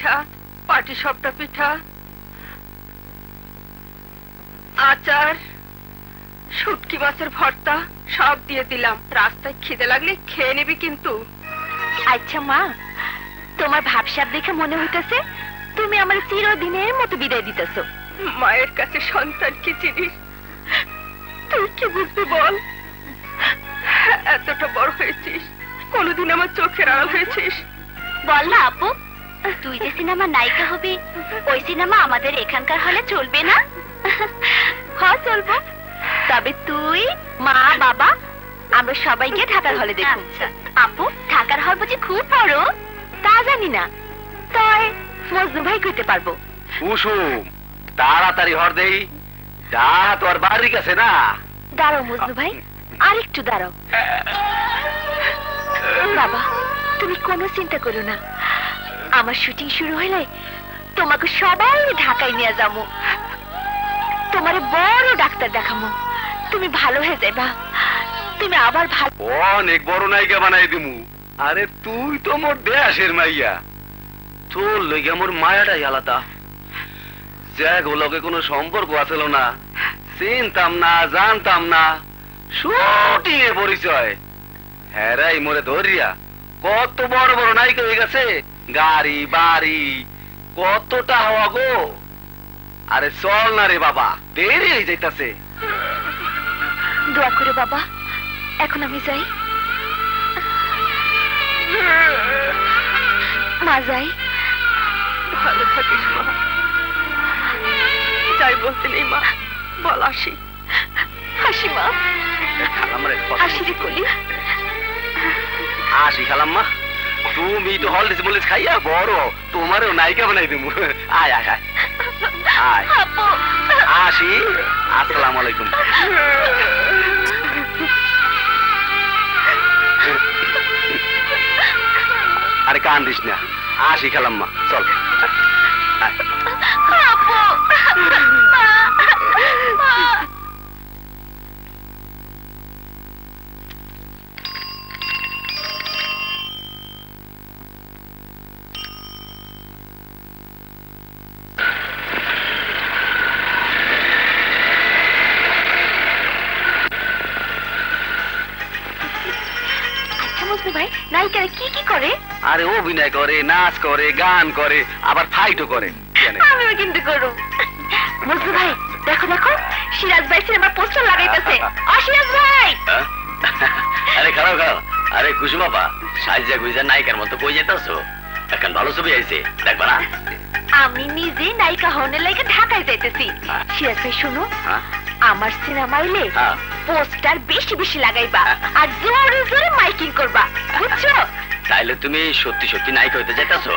পিঠা, পাটিসাপটা পিঠা, আচার, শুটকি মাছের ভর্তা সব দিয়ে দিলাম। রাস্তায় খিদে লাগলে খেয়ে নিবি কিন্তু। আচ্ছা মা, তোমার ভাবসাব দেখে মনে হইতেছে তুমি আমার চিরদিনের মতো বিদায় দিতেছো। মায়ের কাছে সন্তান কি জিনিস তুই কি বুঝবি বল? এতটা বড় হয়েছিস, কোনোদিন আমার চোখের আড়াল হয়েছিস? বল না আপু, তুই যে সিনেমা নায়িকা হবি, ওই সিনেমা আমাদের এখানকার হলে চলবে না? হ্যাঁ চলবো, তবে তুই, মা, বাবা আমরা সবাই গিয়ে ঢাকার হলে দেখব। আপু, ঢাকার হল বুঝি খুব বড়? তা জানি না, তাই মজনু ভাই কইতে পারবো। কুসুম, তাড়াতাড়ি হর দেই, যা তোর বাড়ির কাছে না। দাঁড়াও মজনু ভাই, আর একটু দাঁড়াও। বাবা, তুমি কোনো চিন্তা করো না, আমার শুটিং শুরু হইলে তোমাকে সবাই ঢাকায় নিয়ে যাবো, তোমারে বড় ডাক্তার দেখাবো, তুমি ভালো হয়ে যাবা, তুমি আবার ভালো। অনেক বড় নায়িকা বানাই দিমু। আরে তুই তো মোর দেশের মাইয়া, তোর লইগে মোর মায়াটাই আলাদা। যেগুলোকে কোনো সম্পর্ক আছিল না, চিনতাম না, জানতাম না, শুটিং এ পরিচয় হেরাই মোরে ধরিয়া কত বড় বড় নায়িকা হয়ে গেছে, গাড়ি বাড়ি কতটা হওয়া গো। আরে চল না রে বাবা, দেরি হয়ে যাইতাছে। দোয়া করে বাবা, এখন আমি যাই। মা যাই। ভালো থাকিস মা। যাই বলতে নেই মা, বল আসি। হাসি মা, খালাম্মারে হাসি রে কলি। আসি খালাম্মা, তুমি তো হলদিস বলিস খাইয়া বড়, তোমারও নায়িকা বানাই দেবো। আয় আয় আয় আয়, আপু আসি। আসসালামু আলাইকুম। আরে কান্দিস না, আসি খালাম্মা, চল। আপু ভাই, নায়িকারা কি কি করে? আরে অভিনয় করে, নাচ করে, গান করে, আবার ফাইটও করে। আমিও কিন্তু করব। মজনু ভাই, দেখো দেখো, সিরাজ ভাই সিনেমার পোস্টার লাগাইতেছে। সিরাজ ভাই! আরে খারাপ খারাপ। আরে কুসুম বাবা, সাজিয়া গুইজা নায়িকার মতো কই যেতেছো? এখন ভালো ছবি আইছে, দেখবা না? আমি নিজে নায়িকা হওয়ার লাগে ঢাকায় যাইতেছি। সিরাজ ভাই শুনো, আমার সিনেমা আইলে পোস্টার বেশি বেশি লাগাইবা আর জোরে জোরে মাইকিং করবা, বুঝছো? তাইলে তুমি সত্যি সত্যি নায়িকা হইতে চাইতেছো?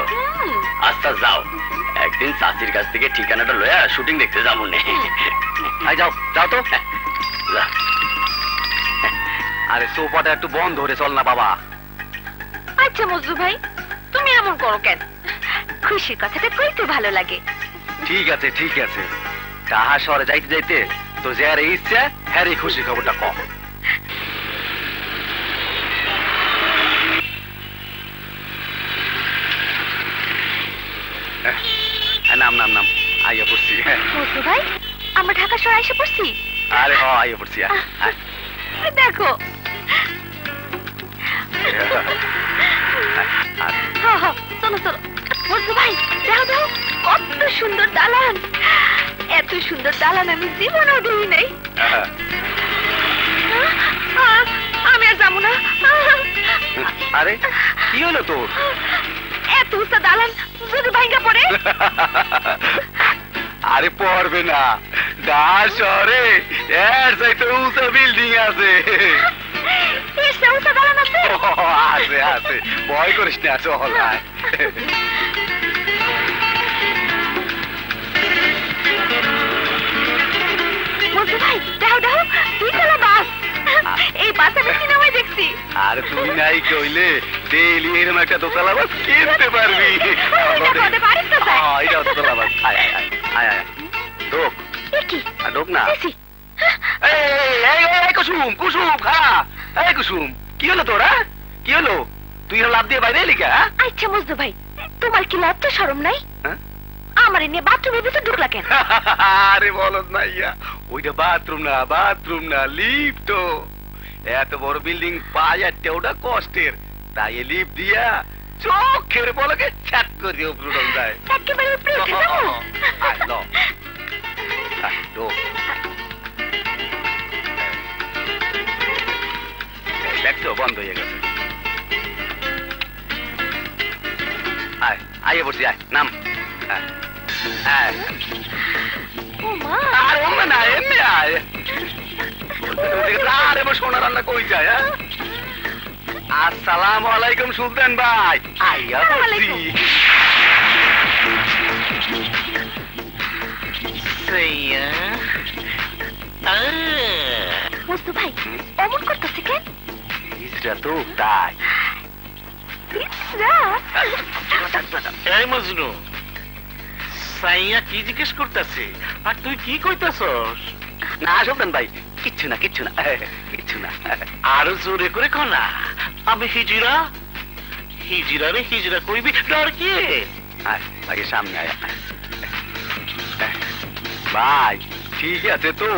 আচ্ছা যাও, একদিন চাচির কাছ থেকে ঠিকানাটা লয়া শুটিং দেখতে যাবো নে। যাও যাও তো। আরে সোফাটা একটু বন্ধ ধরে চল না বাবা। আচ্ছা মজনু ভাই, তুমি এমন করো কেন? খুশির কথাটা কইতে ভালো লাগে। ঠিক আছে ঠিক আছে, তাহা শহরে যাইতে যাইতে তো যে আর ইচ্ছা হ্যারি খুশি খবরটা কম। নাম নাম নাম, আইয়া পড়ছি। মজনু ভাই, আমরা ঢাকা শহরে এসে পড়ছি। আরে হ, আইয়া পড়ছি। দেখো, চলো চলো। মজনু ভাই, দেখো দেখো, কত সুন্দর দালান। এত সুন্দর দালান আমি জীবনেও দেখি নাই। আমি আর যাবো না। আরে কি হলো তোর? এত উঁচা দালান যদি ভাঙ্গা পড়ে? আরে পড়বে না, ঢাকা শহরে এর চাইতে উঁচা বিল্ডিং আছে। এসে উঁচা দালান আছে? আছে আছে, ভয় করিস না, চল। মজনু ভাই, দেখো দেখো, দুইতলা বাস। এই বাস আমি সিনেমায় দেখছি। আরে তুই নাই কইলে ডেইলি এরকম একটা দোতলা বাস কিনতে পারবি। এটা দোতলা বাস। আয় আয় আয় আয় আয়, ঢোক। ঢোক না। এই কুসুম, কুসুম খাড়া। এই কুসুম, কি হলো তোরা? কি হলো? তুই লাভ দিয়ে বাইরে এলি কে? আচ্ছা মজনু ভাই, তোমার কি লজ্জা শরম নাই? হ্যাঁ? আমার নিয়ে বাথরুমের ভিতর ঢুকলা কেন? আরে বলদ মাইয়া, ওইটা বাথরুম না লিফট। এত বড় বিল্ডিং পাইতে ওটা কষ্টের, তাই লিফট দিয়া চোখের পলকে ছ্যাট করে উপরে উঠে যায়। একেবারে উপরে উঠে যাবো? আয়, ল। আয়, ঢোক। দেখছো বন্ধ হয়ে গেছে। আয়, আইয়ে বসি, আয়, নাম। আয়, আয়। ও মা, আর অন্য না, এমনি আয়। আরে আমার সোনা রান্না কই যায়, হ্যাঁ? আসসালামু আলাইকুম সুলতান ভাই। আইয়া বলছি। মস্তু ভাই অমন করতেছে কেন? হিজড়া তো তাই। ইসরা, এই মজনু, সাইয়া কি জিজ্ঞেস করতেছে আর তুই কি কইতাছস? না সুলতান ভাই, কিচ্ছু না কিচ্ছু না। আরো জোরে করে কনা, আমি হিজরা রে হিজরা কইবি, ডর কি? আয় ভাই, সামনে আয়। ভাই ঠিক আছে তো,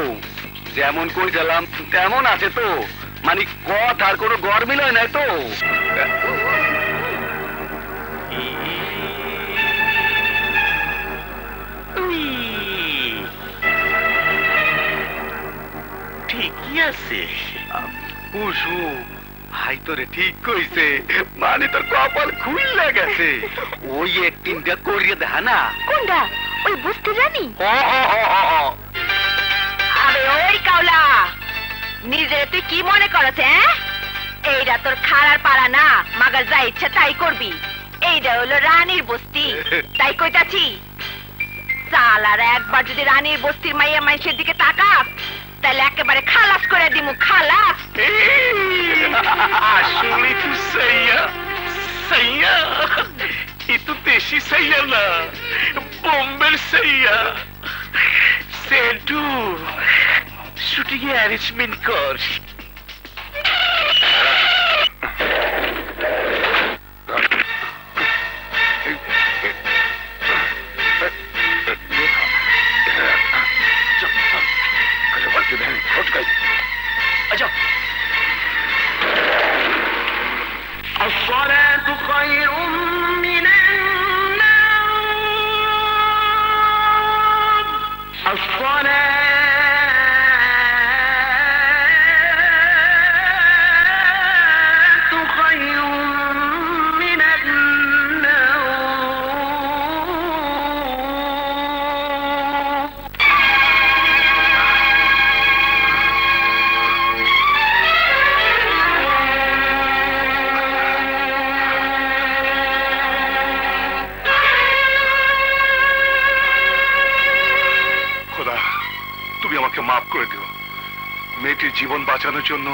যেমন কইছিলাম তেমন আছে তো, মানে কথার কোনো গরমিল হয় নাই তো? ঠিকই আছে। কুসু ভাই তোরে ঠিক কইছে, মানে তোর কপাল খুললে গেছে। ওই একটিংটা করিয়ে দেখা না। কোনটা? ওই বুঝতে জানি। আরে ওই কাউলা, নিজে তুই কি মনে করছে? এইটা তোর খারার পাড়া না, মাগার যা ইচ্ছা তাই করবি। এইটা হলো রানীর বস্তি, তাই কইতাছি। সালার একবার যদি রানীর বস্তির মাইয়া মাইসের দিকে তাকাস, তাহলে একেবারে খালাস করে দিমু, খালাস। আসলে তুই সাইয়া এ তো দেশি সাইয়া না, বোম্বের সাইয়া। সেন্টু, শুটিং এ অ্যারেঞ্জমেন্ট কর। الصلاة خير من النوم. الصلاة خير من النوم. খোদা, তুমি আমাকে মাফ করে দিও। মেয়েটির জীবন বাঁচানোর জন্য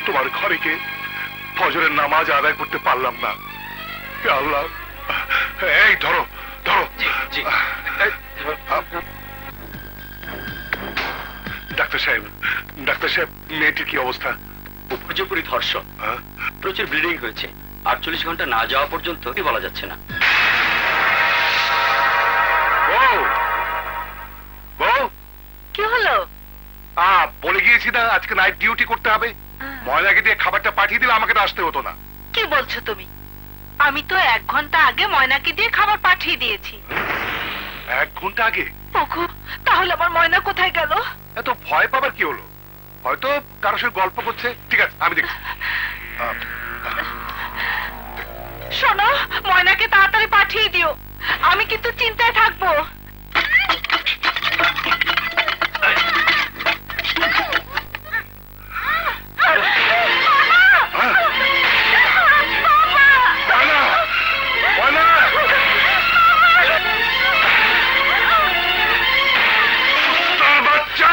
তোমার ঘরে গিয়ে ফজরের নামাজ আদায় করতে পারলাম না। হে আল্লাহ, এই ধরো ধরো। ডাক্তার সাহেব, মেয়েটির কি অবস্থা? উপর্যুপরি ধর্ষণ, হ্যাঁ? প্রচুর ব্লিডিং হয়েছে। 48 ঘন্টা না যাওয়া পর্যন্ত বলা যাচ্ছে না। বউ, বউ, কি হলো? বলে গিয়েছি না আজকে নাইট ডিউটি করতে হবে। ময়নাকে দিয়ে খাবারটা পাঠিয়ে দিলে আমাকে তো আসতে হতো না। কি বলছো তুমি? আমি তো 1 ঘন্টা আগে ময়নাকে দিয়ে খাবার পাঠিয়ে দিয়েছি। 1 ঘন্টা আগে? ওগো, তাহলে আমার ময়না কোথায় গেল? এত ভয় পাবার কি হলো? হয়তো কারোর সঙ্গে গল্প করছে। ঠিক আছে, আমি দেখছি। শোনো, ময়নাকে তাড়াতাড়ি পাঠিয়ে দিও, আমি কিন্তু চিন্তায় থাকবো। ময়না, ময়না! তার বাচ্চা!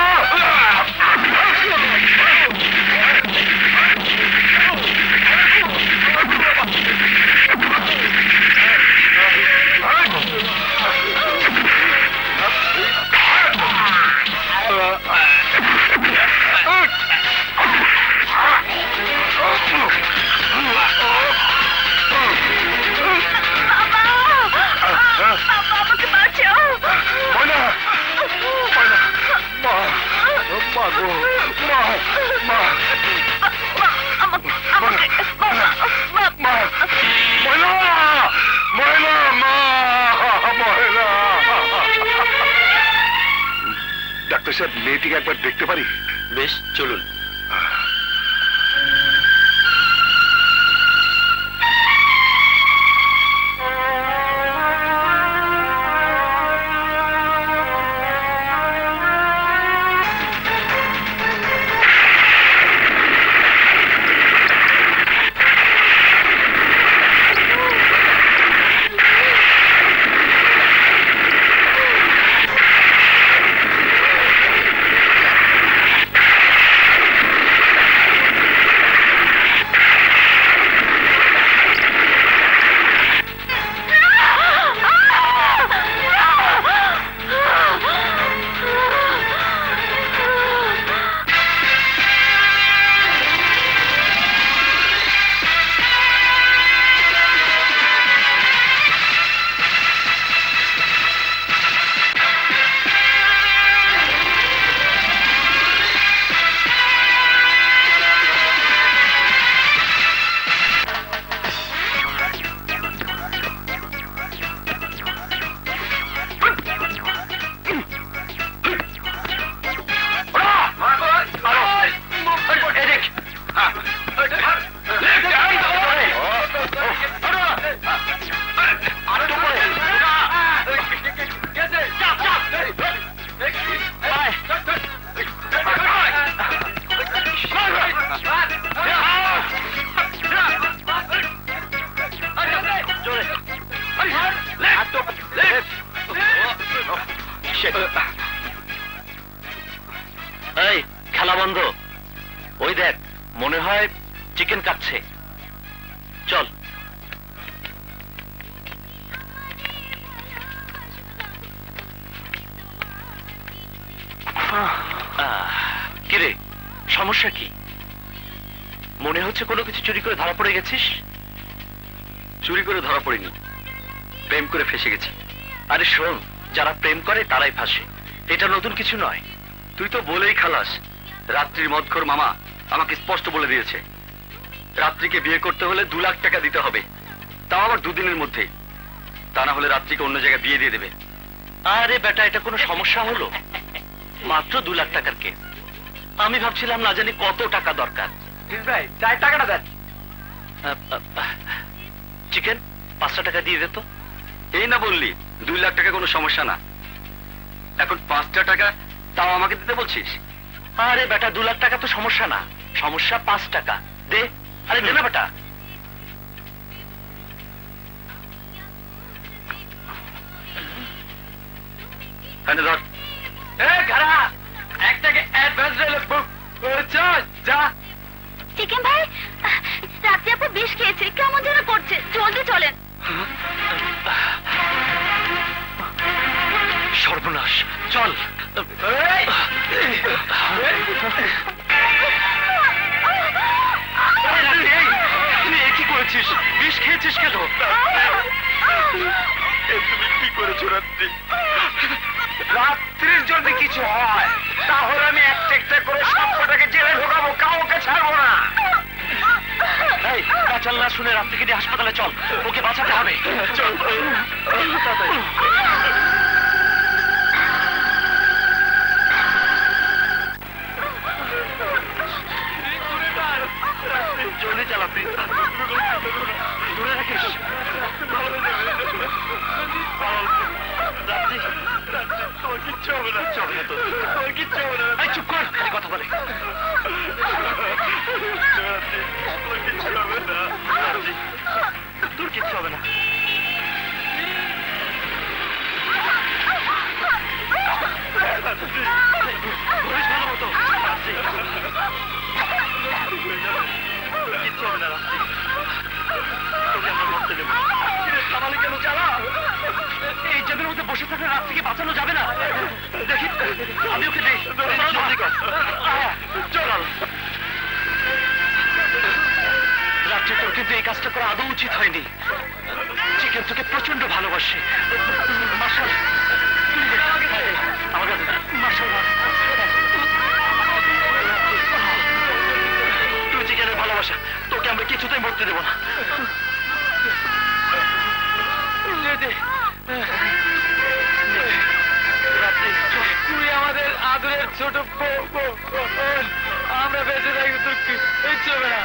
ডাক্তার সাহেব মেয়েটিকে একবার দেখতে পারি? বেশ, চলুন। এই খেলা বন্ধ। ওই দেখ, মনে হয় চিকেন কাটছে। চল। কিরে, সমস্যা কি? মনে হচ্ছে কোনো কিছু চুরি করে ধরা পড়ে গেছিস। চুরি করে ধরা পড়িনি, প্রেম করে ফেসে গেছি। আরে শোন, যারা প্রেম করে তারাই ফাঁসে, এটা নতুন কিছু নয়। তুই তো বলেই খালাস। রাত্রির মদখোর মামা আমাকে স্পষ্ট বলে দিয়েছে, রাত্রিকে বিয়ে করতে হলে 2 লাখ টাকা দিতে হবে, তাও আবার 2 দিনের মধ্যে। তা না হলে রাত্রিকে অন্য জায়গায় বিয়ে দিয়ে দেবে। আরে বেটা, এটা কোনো সমস্যা হলো? মাত্র 2 লাখ টাকার কেস। আমি ভাবছিলাম না জানি কত টাকা দরকার। ভাই, চাই টাকাটা দেন। চিকেন 500 টাকা দিয়ে দে তো। এই না বললি 2 লাখ টাকা কোনো সমস্যা না, এখন 5টা টাকা তাও আমাকে দিতে বলছিস? আরে বেটা, 2 লাখ টাকা তো সমস্যা না, সমস্যা 5 টাকা। দে। আরে দে না বেটা। ধর। একটাকে অ্যাডভান্স যা। চিকেন ভাই, রাত্রে আপু বিষ খেয়েছে, কেমন যেন করছে, জলদি চলেন। সর্বনাশ, চল। তুই কি করেছিস? বিষ খেয়েছিস কেন? তুমি কি করেছো রাত্রি? রাত্রির যদি কিছু হয় তাহলে আমি একটা একটা করে সবকটাকে জেলে ঢোকাবো, কাউকে ছাড়বো না। এই কাচাল না শুনে রাত্রিকে নিয়ে হাসপাতালে চল, ওকে বাঁচাতে হবে। চল। জলদি চালা প্লিজ, ধরে রাখিস। তোর কিচ্ছু হবে না, চলে না, তোর কিচ্ছু হবে না। চুপ কর, খালি কথা বলে। তোর কিচ্ছু হবে না। ধরিস ভালো মতো। কিচ্ছু হবে না, রাত্রি তোকে আমরা মরতে দেবো। সামালে কেন চালা? এই জমির মধ্যে বসে থাকলে রাত্রিকে বাঁচানো যাবে না। দেখি আমি ওকে দিই। চল। রাত্রি, তোর কিন্তু এই কাজটা করা আদৌ উচিত হয়নি। চিকেন তোকে প্রচন্ড ভালোবাসে। মার্শাল, আমার কাছে মার্শাল, তুই চিকেনের ভালোবাসা, তোকে আমরা কিছুতেই মরতে দেবো না। রাত্রি, তুই আমাদের আদরের ছোট আমরা বেঁচে থাকি তোর কিচ্ছু হবে না।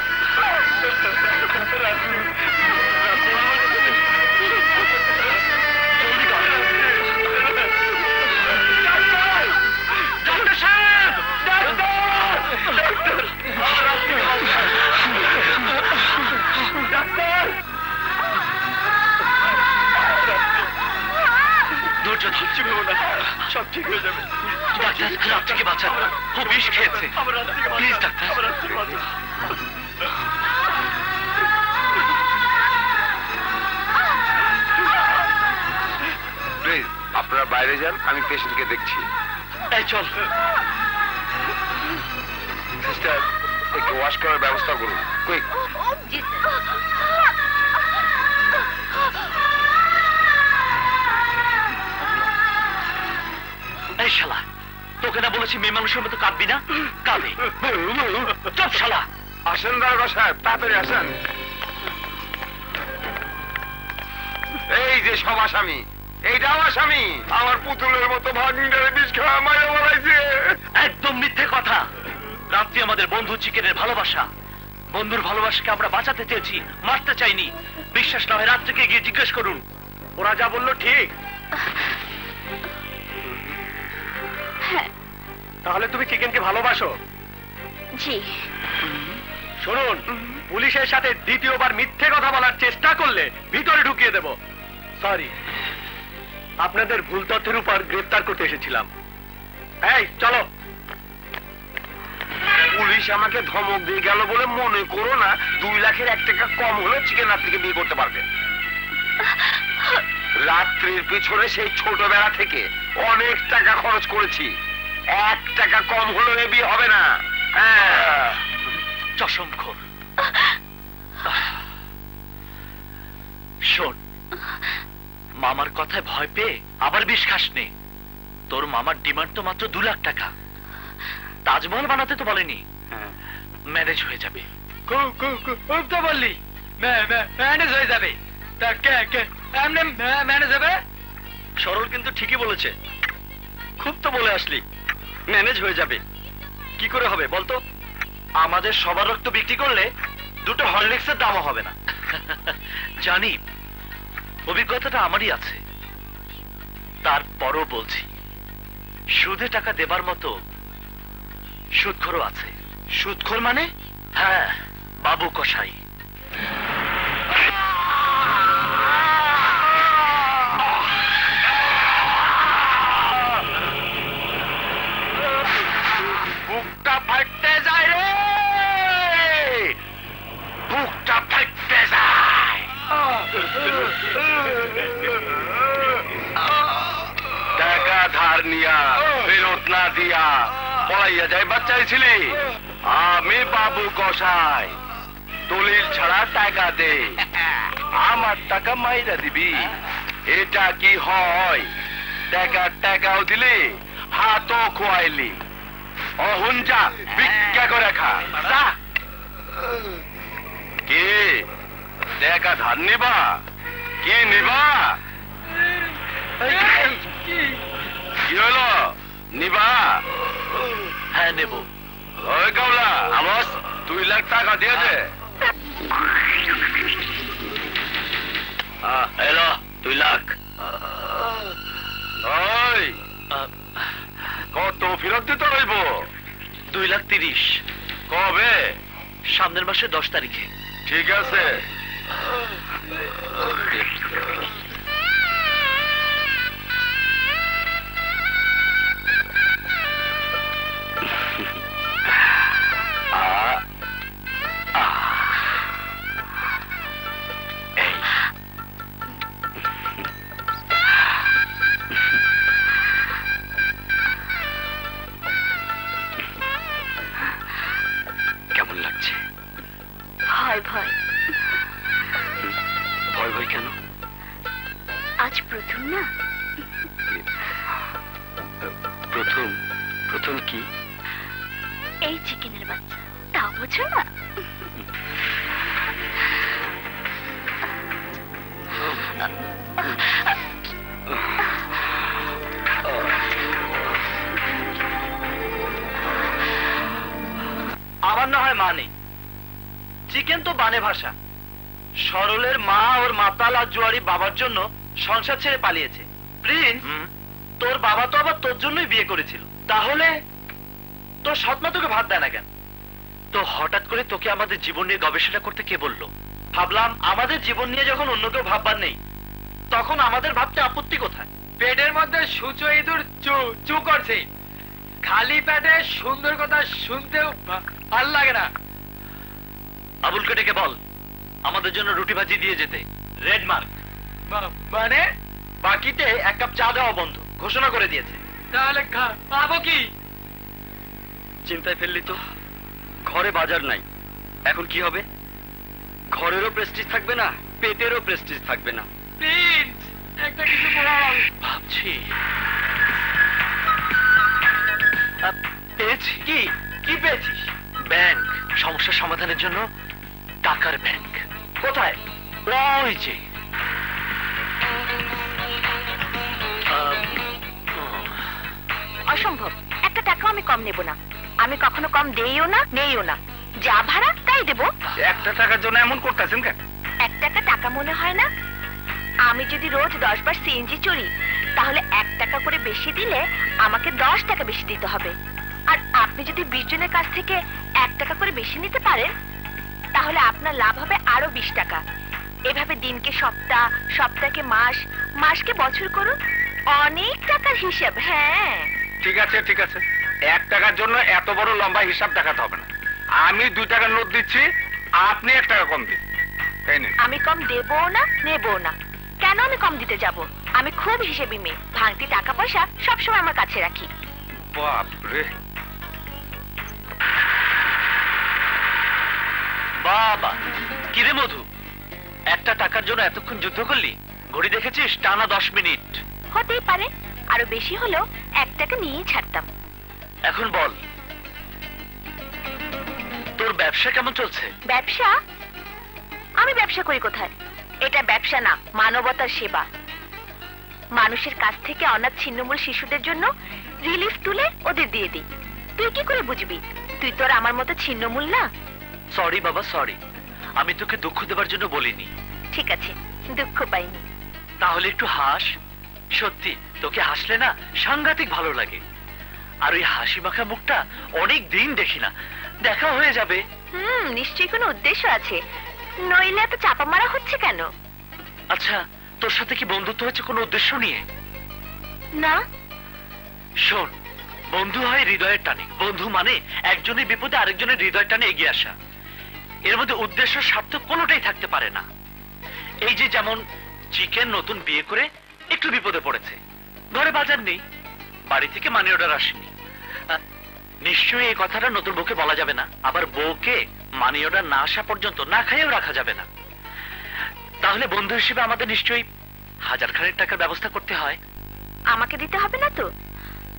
ডাক্তার সাহেব, ডাক্তার, ধৈর্য ধরছি না, সব ঠিক হয়ে যাবে। ডাক্তার, রাত্রিকে বাঁচান, ও বিষ খেয়েছে। প্লিজ ডাক্তার, প্লিজ আপনারা বাইরে যান, আমি পেশেন্টকে দেখছি। এই চল। সিস্টার, একটু ওয়াশ করার ব্যবস্থা করুন, কুইক। জি এই শালা, তোকে না বলেছি মেয়ে মানুষের মতো কাঁদবি না? কাঁদে। চুপ শালা। আসেন দারোগা সাহেব, তাড়াতাড়ি আসেন। এই যে সব আসামি, এইটাও আসামি। আমার পুতুলের মতো ভাগিনটারে বিষ খাওয়া মাইরা বলাইছে। একদম মিথ্যে কথা। রাত্রি আমাদের বন্ধু চিকেনের ভালোবাসা, বন্ধুর ভালোবাসাকে আমরা বাঁচাতে চেয়েছি, মারতে চাইনি। বিশ্বাস না হয় রাত্রিকে গিয়ে জিজ্ঞেস করুন, ওরা যা বললো ঠিক। তাহলে তুমি চিকেনকে ভালোবাসো? জি। শুনুন, পুলিশের সাথে দ্বিতীয়বার মিথ্যে কথা বলার চেষ্টা করলে ভিতরে ঢুকিয়ে দেব। সরি, আপনাদের ভুল তথ্যের উপর গ্রেফতার করতে এসেছিলাম। এই চলো। পুলিশ আমাকে ধমক দিয়ে গেল বলে মনে করো না 2 লাখের 1 টাকা কম হলে চিকেন রাত্রিকে বিয়ে করতে পারবে। রাত্রির পিছনে সেই ছোটবেলা থেকে অনেক টাকা খরচ করেছি, 1 টাকা কম হলেও এ বিয়ে হবে না। হ্যাঁ, চশমখোর। শোন, মামার কথায় ভয় পেয়ে আবার বিষ খাস নে। তোর মামার ডিমান্ড তো মাত্র 2 লাখ টাকা। তাজমহল বানাতে তো বলেনি, ম্যানেজ হয়ে যাবে। খুব তো বললি ম্যানেজ হয়ে যাবে। ম্যানেজ হবে? সরল কিন্তু ঠিকই বলেছে। খুব তো বলে আসলি ম্যানেজ হয়ে যাবে। কি করে হবে বলতো? আমাদের সবার রক্ত বিক্রি করলে 2টো হরলিক্সের দামও হবে না। জানি, অভিজ্ঞতাটা আমারই আছে। তারপরও বলছি, সুদে টাকা দেবার মতো সুদখোরও আছে। সুদখোর মানে? হ্যাঁ, বাবু কসাই। বুকটা ফাটতে যায় রে, বুকটা ফাটতে যায়। টাকা ধার নিয়া ফেরত না দিয়া পলাইয়া যায় বাচ্চাইছিলি। আমি বাবু কসাই, দলিল ছাড়া টাকা দে, আমার টাকা মাইরা দিবি। এটা কি হয়? টাকাও দিলি, হাতও খোয়াইলি। অহুন যা, ভিক্ষা করে খা। কে টাকা ধার নিবা? কে নিবা? কি হলো, নিবা? হ্যাঁ, নেব। ওই গাওলা, আমার 2 লাখ টাকা দিয়ে দে। এলো 2 লাখ। ওই কত ফেরত দিতে হইব? 2,30,000। কবে? সামনের মাসের 10 তারিখে। ঠিক আছে। কেমন লাগছে? ভয় ভয়। ভয় ভয় কেন? আজ প্রথম না? প্রথম কি? এই চিকেনের বাচ্চা, তাও বোঝো না? বানে। চিকেন তো বানে ভাষা। সরলের মা ওর মাতাল আর জুয়ারি বাবার জন্য সংসার ছেড়ে পালিয়েছে। প্রিন্স, তোর বাবা তো আবার তোর জন্যই বিয়ে করেছিল। তাহলে তোর সৎমা তোকে ভাত দেয় না কেন? তো হঠাৎ করে তোকে আমাদের জীবন নিয়ে গবেষণা করতে কে বললো? ভাবলাম আমাদের জীবন নিয়ে যখন অন্য কেউ ভাববার নেই, তখন আমাদের ভাবতে আপত্তি কোথায়? পেটের মধ্যে সূচো ইঁদুর চু চু করছে। খালি পেটে সুন্দর কথা শুনতেও ভাল লাগে না। আবুলকে ডেকে বল আমাদের জন্য রুটি ভাজি দিয়ে যেতে। Red mark. মানে বাকিতে 1 কাপ চা দেওয়া বন্ধ ঘোষণা করে দিয়েছে। তাহলে পাবো কি? চিন্তায় ফেললি তো। ঘরে বাজার নাই, এখন কি হবে? ঘরেরও প্রেস্টিজ থাকবে না, পেটেরও প্রেস্টিজ থাকবে না। প্লিজ একটা কিছু বল। ভাবছি পেয়েছি। কি কি পেয়েছিস? ব্যাংক। সমস্যার সমাধানের জন্য টাকার ব্যাংক। কোথায়? ওই যে অসম্ভব, একটা টাকাও আমি কম নেব না। আমি কখনো কম দেইও না, নেইও না। যা ভাড়া তাই দেবো। 1 টাকার জন্য এমন করতেছেন কেন? 1 টাকা টাকা মনে হয় না? আমি যদি রোজ 10 বার সিএনজি চড়ি, তাহলে 1 টাকা করে বেশি দিলে আমাকে 10 টাকা বেশি দিতে হবে। আর আপনি যদি 20 জনের কাছ থেকে 1 টাকা করে বেশি নিতে পারেন, তাহলে আপনার লাভ হবে আরো 20 টাকা। এভাবে দিনকে সপ্তাহ, সপ্তাহকে মাস, মাসকে বছর করুন। অনেক টাকার হিসাব। হ্যাঁ, ঠিক আছে ঠিক আছে, 1 টাকার জন্য এত বড় লম্বা হিসাব দেখাতে হবে না। আমি 2 টাকার নোট দিচ্ছি, আপনি 1 টাকা কম দিন। এই নিন। আমি কম দেবো না, নেবো না। কেন আমি কম দিতে যাব? আমি খুব হিসেবি মেয়ে। ভাঙতি টাকা পয়সা সবসময় আমার কাছে রাখি। বাপ রে। বাবা, কিরে মধু, 1 টাকার জন্য এতক্ষণ যুদ্ধ করলি? ঘড়ি দেখেছিস? টানা 10 মিনিট। হতেই পারে, আরো বেশি হলেও 1 টাকা নিয়েই ছাড়তাম। এখন বল তোর ব্যবসা কেমন চলছে? ব্যবসা? আমি ব্যবসা করি কোথায়? এটা ব্যবসা না, মানবতার সেবা। মানুষের কাছ থেকে অনাথ ছিন্নমূল শিশুদের জন্য রিলিফ তুলে ওদের দিয়ে দিই। তুই কি করে বুঝবি? তুই তোর আমার মতো ছিন্নমূল না। সরি বাবা, সরি। আমি তোকে দুঃখ দেবার জন্য বলিনি। ঠিক আছে, দুঃখ পাইনি। তাহলে একটু হাস। সত্যি তোকে হাসলে না সাংঘাতিক ভালো লাগে। আর ওই হাসি মাখা মুখটা অনেক দিন দেখি না, দেখা হয়ে যাবে। নিশ্চয়ই কোনো উদ্দেশ্য আছে, নইলে এত চাপা মারা হচ্ছে কেন? আচ্ছা, তোর সাথে কি বন্ধুত্ব হয়েছে কোনো উদ্দেশ্য নিয়ে? না। শোন, বন্ধু হয় হৃদয়ের টানে। বন্ধু মানে একজনের বিপদে আরেকজনের হৃদয়ের টানে এগিয়ে আসা। এর মধ্যে উদ্দেশ্য স্বার্থ কোনোটাই থাকতে পারে না। এই যে যেমন চিকেন নতুন বিয়ে করে একটু বিপদে পড়েছে, ঘরে বাজার নেই, বাড়ি থেকে মানি অর্ডার আসেনি। নিশ্চয়ই এই কথাটা নতুন বউকে বলা যাবে না। আবার বউকে মানি অর্ডার না আসা পর্যন্ত না খাইয়েও রাখা যাবে না। তাহলে বন্ধু হিসেবে আমাদের নিশ্চয়ই 1000 খানেক টাকার ব্যবস্থা করতে হয়। আমাকে দিতে হবে না তো?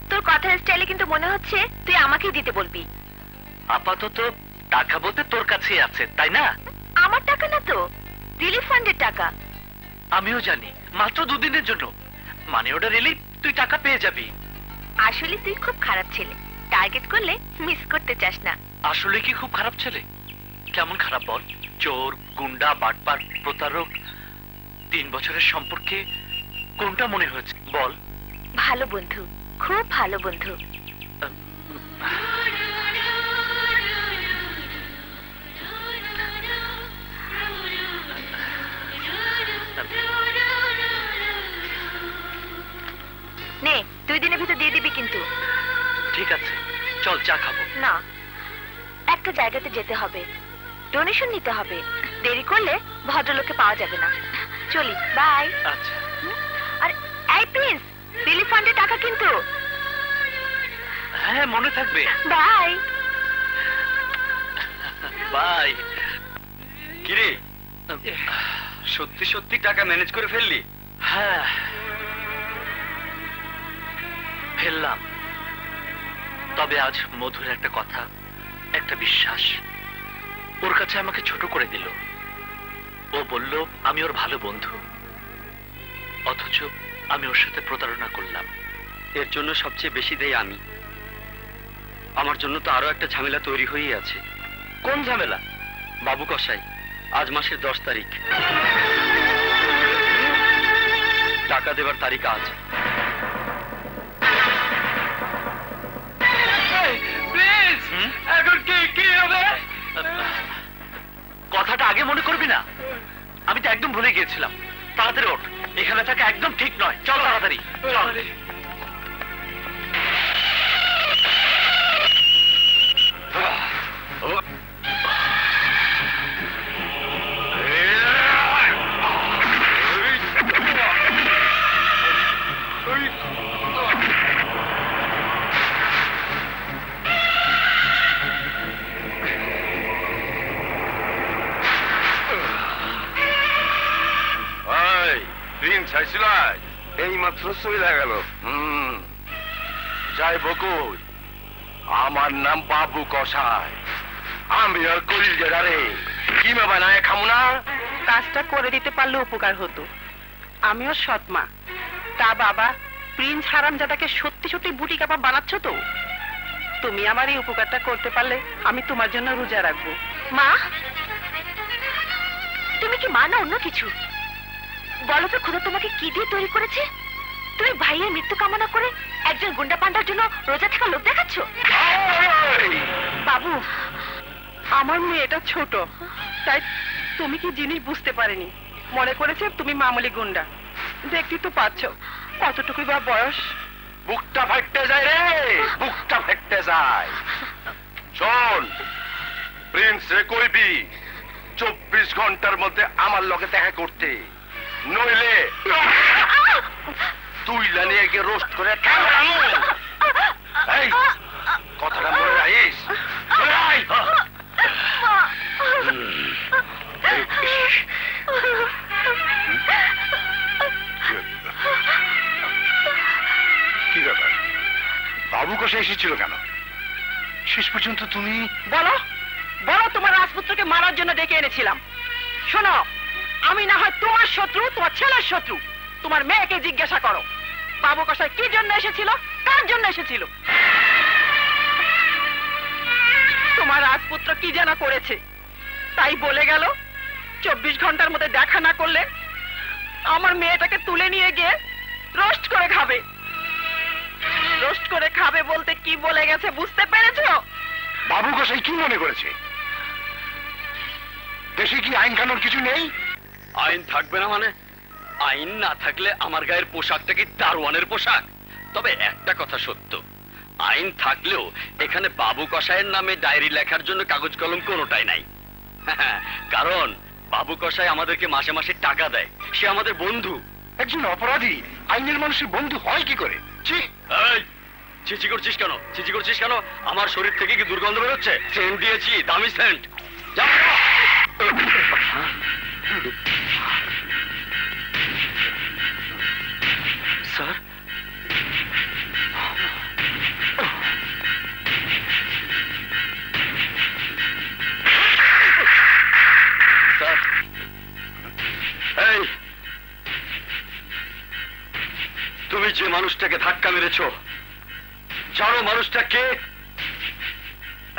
তোর কথার স্টাইলে কিন্তু মনে হচ্ছে তুই আমাকেই দিতে বলবি। আপাতত টাকা বলতে তোর কাছেই আছে, তাই না? আমার টাকা না তো, রিলিফ ফান্ডের টাকা। আমিও জানি, মাত্র 2 দিনের জন্য মানি অর্ডার এলেই তুই টাকা পেয়ে যাবি। আসলে তুই খুব খারাপ ছেলে, টার্গেট করলে মিস করতে চাস না। আসলে কি খুব খারাপ ছেলে? কেমন খারাপ বল? চোর, গুন্ডা, বাটপার, প্রতারক। 3 বছরের সম্পর্কে কোনটা মনে হয়েছে বল? ভালো বন্ধু, খুব ভালো বন্ধু। নে, 2 দিনের ভিতর দিয়ে দিবি কিন্তু। ঠিক আছে, চল চা খাবো। না, একটা জায়গাতে যেতে হবে, ডোনেশন নিতে হবে। দেরি করলে ভদ্রলোককে পাওয়া যাবে না। চলি, বাই। আচ্ছা। আর এই প্লিজ, রিলিফ ফান্ডের টাকা কিন্তু। হ্যাঁ, মনে থাকবে। বাই। বাই। কিরে, সত্যি সত্যি টাকা ম্যানেজ করে ফেললি? হ্যাঁ, ফেললাম। তবে আজ মধুর একটা কথা, একটা বিশ্বাস ওর কাছে আমাকে ছোট করে দিল। ও বলল আমি ওর ভালো বন্ধু, অথচ আমি ওর সাথে প্রতারণা করলাম। এর জন্য সবচেয়ে বেশি দেই আমি। আমার জন্য তো আরো একটা ঝামেলা তৈরি হয়েই আছে। কোন ঝামেলা? বাবু কসাই, আজ মাসের 10 তারিখ, টাকা দেবার তারিখ আজ। প্লিজ, এখন কি হবে? কথাটা আগে মনে করবি না? আমি তো একদম ভুলে গিয়েছিলাম। তাড়াতাড়ি ওঠ, এখানে থাকা একদম ঠিক নয়। চল তাড়াতাড়ি চল। এই মাত্র চলে গেল। যাই বকুল, আমার নাম বাবু কসাই। আমি আর কলিজারে কিমা বানায় খামু না? কাজটা করে দিতে পারলে উপকার হতো। আমিও সৎ মা। তা বাবা, প্রিন্স হারামজাদাকে সত্যি সত্যি বুটি কাবাব বানাচ্ছ তো? তুমি আমার এই উপকারটা করতে পারলে আমি তোমার জন্য রোজা রাখবো। মা, তুমি কি মা না অন্য কিছু? বলো তো, খোদা তোমাকে কি দিয়ে তৈরি করেছে? তুমি ভাইয়ের মৃত্যু কামনা করে একজন গুন্ডা পান্ডার জন্য রোজা থাকা লোক দেখাচ্ছ? বাবু, আমার মেয়েটা ছোট, তাই তুমি কি জিনিস বুঝতে পারেনি। মনে করেছে তুমি মামুলি গুন্ডা। দেখতে তো পাচ্ছ কতটুকুই বা বয়স। বুকটা ফাটতে যায় রে, বুকটা ফাটতে যায়। শোন, প্রিন্স রে কইবি 24 ঘন্টার মধ্যে আমার লগে দেখা করতে, নইলে তুই নিয়ে গিয়ে রোস্ট করে খাওয়াবো। এই কথাটা মনে রাখিস। কি ব্যাপার, বাবু কসাই এসেছিল কেন? শেষ পর্যন্ত তুমি বলো বলো, তোমার রাজপুত্রকে মারার জন্য ডেকে এনেছিলাম। শোনো, আমি না হয় তোমার শত্রু, তোমার ছেলের শত্রু। তোমার মেয়েকে জিজ্ঞাসা করো বাবু কসাই কি জন্য এসেছিল, কার জন্য এসেছিল। তোমার রাজপুত্র কি যেন করেছে, তাই বলে গেল 24 ঘন্টার মধ্যে দেখা না করলে আমার মেয়েটাকে তুলে নিয়ে গিয়ে রোস্ট করে খাবে। রোস্ট করে খাবে বলতে কি বলে গেছে বুঝতে পেরেছো? বাবু কসাই কি মনে করেছে? দেশে কি আইন কানুন কিছু নেই? আইন থাকবে না মানে? আইন না থাকলে আমার গায়ের পোশাকটা কি দারোয়ানের পোশাক? তবে একটা কথা সত্য, আইন থাকলেও এখানে বাবু কসাইয়ের নামে ডায়েরি লেখার জন্য কাগজ কলম কোনোটাই নাই। কারণ বাবু কসাই আমাদেরকে মাসে মাসে টাকা দেয়, সে আমাদের বন্ধু। একজন অপরাধী আইনের মানুষের বন্ধু হয় কি করে? এই, চিচি করছিস কেন? চিচি করছিস কেন? আমার শরীর থেকে কি দুর্গন্ধ বেরোচ্ছে? সেন্ট দিয়েছি, দামি সেন্ট। স্যার, এই, তুমি যে মানুষটাকে ধাক্কা মেরেছ, জানো মানুষটা কে?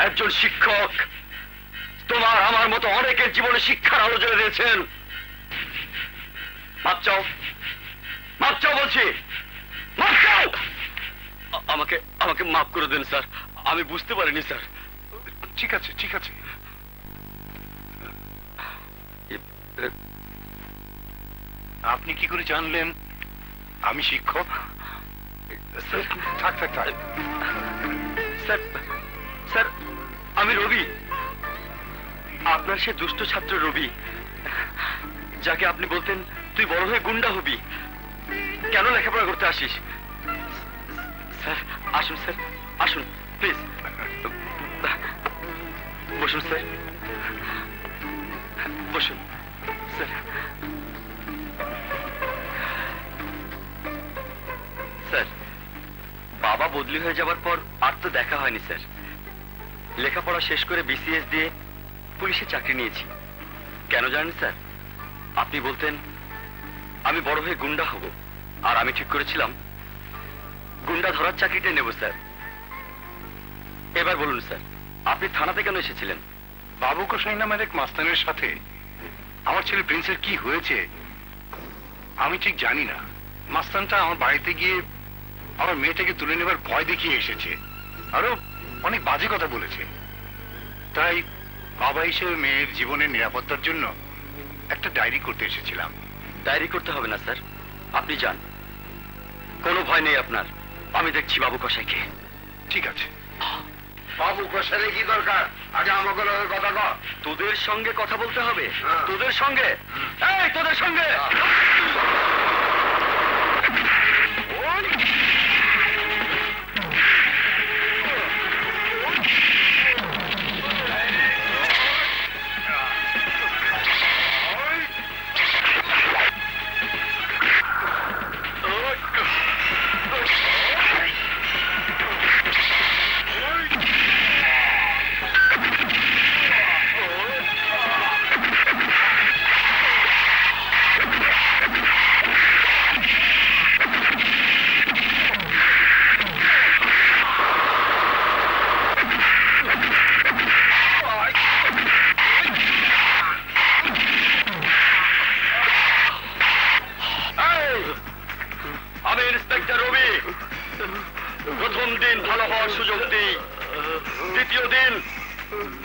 একজন শিক্ষক। তোমার আমার মতো অনেকের জীবনে শিক্ষার আলো জ্বলে দিয়েছেন। মাপ চাও, মাপ চাও বলছি, মাপ চাও। আমাকে আমাকে মাফ করে দেন স্যার, আমি বুঝতে পারিনি স্যার। ঠিক আছে ঠিক আছে। আপনি কি করে জানলেন আমি শিক্ষক? থাক থাক থাক। স্যার, স্যার আমি রবি, আপনার সে দুষ্ট ছাত্র রবি, যাকে আপনি বলতেন তুই বড় হয়ে গুন্ডা হবি। কেন লেখাপড়া করতে আসিস? স্যার আসুন, স্যার আসুন প্লিজ, বসুন স্যার, বসুন স্যার। স্যার, বাবা বদলি হয়ে যাবার পর আর তো দেখা হয়নি স্যার। লেখাপড়া শেষ করে বিসিএস দিয়ে পুলিশে চাকরি নিয়েছি। কেন জানেন স্যার? আপনি বলতেন আমি বড় হয়ে গুন্ডা হব, আর আমি ঠিক করেছিলাম গুন্ডা ধরার চাকরিটাই নেব স্যার। এবার বলুন স্যার, আপনি থানাতে কেন এসেছিলেন? বাবু গোসাই নামের এক মাস্তানের সাথে আমার ছেলে প্রিন্সের কি হয়েছে আমি ঠিক জানি না। মাস্তানটা আমার বাড়িতে গিয়ে আমার মেয়েটাকে তুলে নেবার ভয় দেখিয়ে এসেছে, আরো অনেক বাজে কথা বলেছে। তাই বাবা হিসেবে মেয়ের জীবনের নিরাপত্তার জন্য একটা ডায়েরি করতে এসেছিলাম। ডায়েরি করতে হবে না স্যার, আপনি যান, কোনো ভয় নেই আপনার। আমি দেখছি বাবু কসাইকে। ঠিক আছে। বাবু গোসাইলে কি দরকার? আগে আমাকে কথা কর। তোদের সঙ্গে কথা বলতে হবে? হ্যাঁ। তোদের সঙ্গে? এই তোদের সঙ্গে? আমি ইন্সপেক্টর রবি। প্রথম দিন ভালো হওয়ার সুযোগ দিই, দ্বিতীয় দিন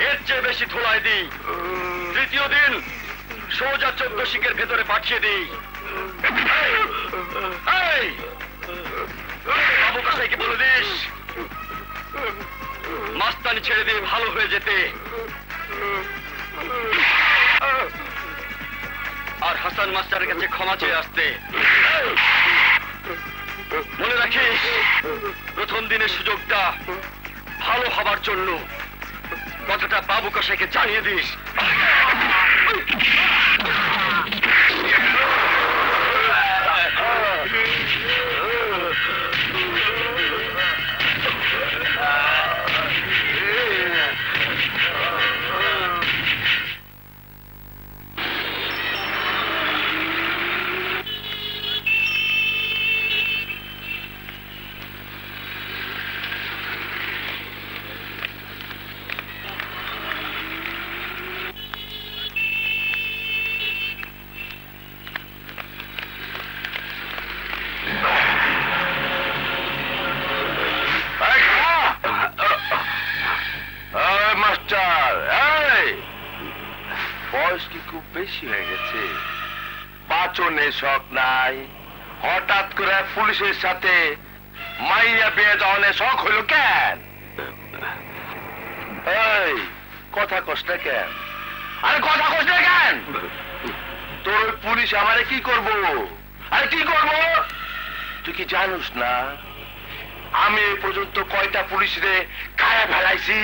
এর চেয়ে বেশি ধোলাই দিই, তৃতীয় দিন সোজা 14 শিকের ভেতরে পাঠিয়ে দিই। এই, বাবু কসাইকে বলে দিস মাস্তানি ছেড়ে দিয়ে ভালো হয়ে যেতে, আর হাসান মাস্টারের কাছে ক্ষমা চেয়ে আসতে। মনে রাখিস, প্রথম দিনের সুযোগটা ভালো হবার জন্য। কথাটা বাবু কসাইকে জানিয়ে দিস। বয়স কি খুব বেশি হয়ে গেছে? পাচনের শখ নাই, হঠাৎ করে পুলিশের সাথে মাইয়া বিয়ে দেওয়ার শখ হইল কেন? এই কথা কস না কেন? আরে কথা কস না কেন? তোর ওই পুলিশ আমারে কি করবো? আরে কি করবো? তুই কি জানিস না আমি এ পর্যন্ত কয়টা পুলিশরে খায়া ফেলাইছি?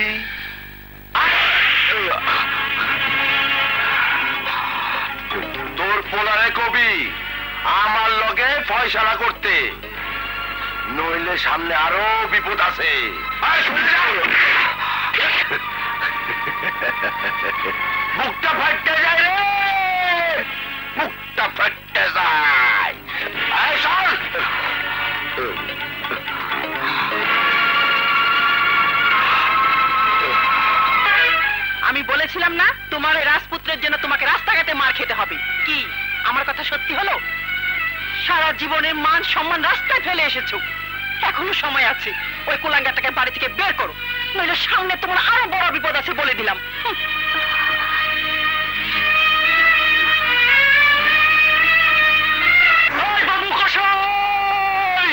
তোর পোলারে কবি আমার লগে ফয়সালা করতে, নইলে সামনে আরো বিপদ আছে। বুকটা ফাটতে যায় রে, বুকটা ফাটতে যায়। আমি বলেছিলাম না তোমার ওই রাজপুত্রের জন্য তোমাকে রাস্তাঘাটে মার খেতে হবে? কি আমার কথা সত্যি হলো? সারা জীবনের মান সম্মান রাস্তায় ফেলে এসেছো, এখনো সময় আছে। ওই কুলাঙ্গাটাকে বাড়ি থেকে বের করো, নইলে সামনে তোমার আরো বড় বিপদ আছে বলে দিলাম। বাবু কসাই!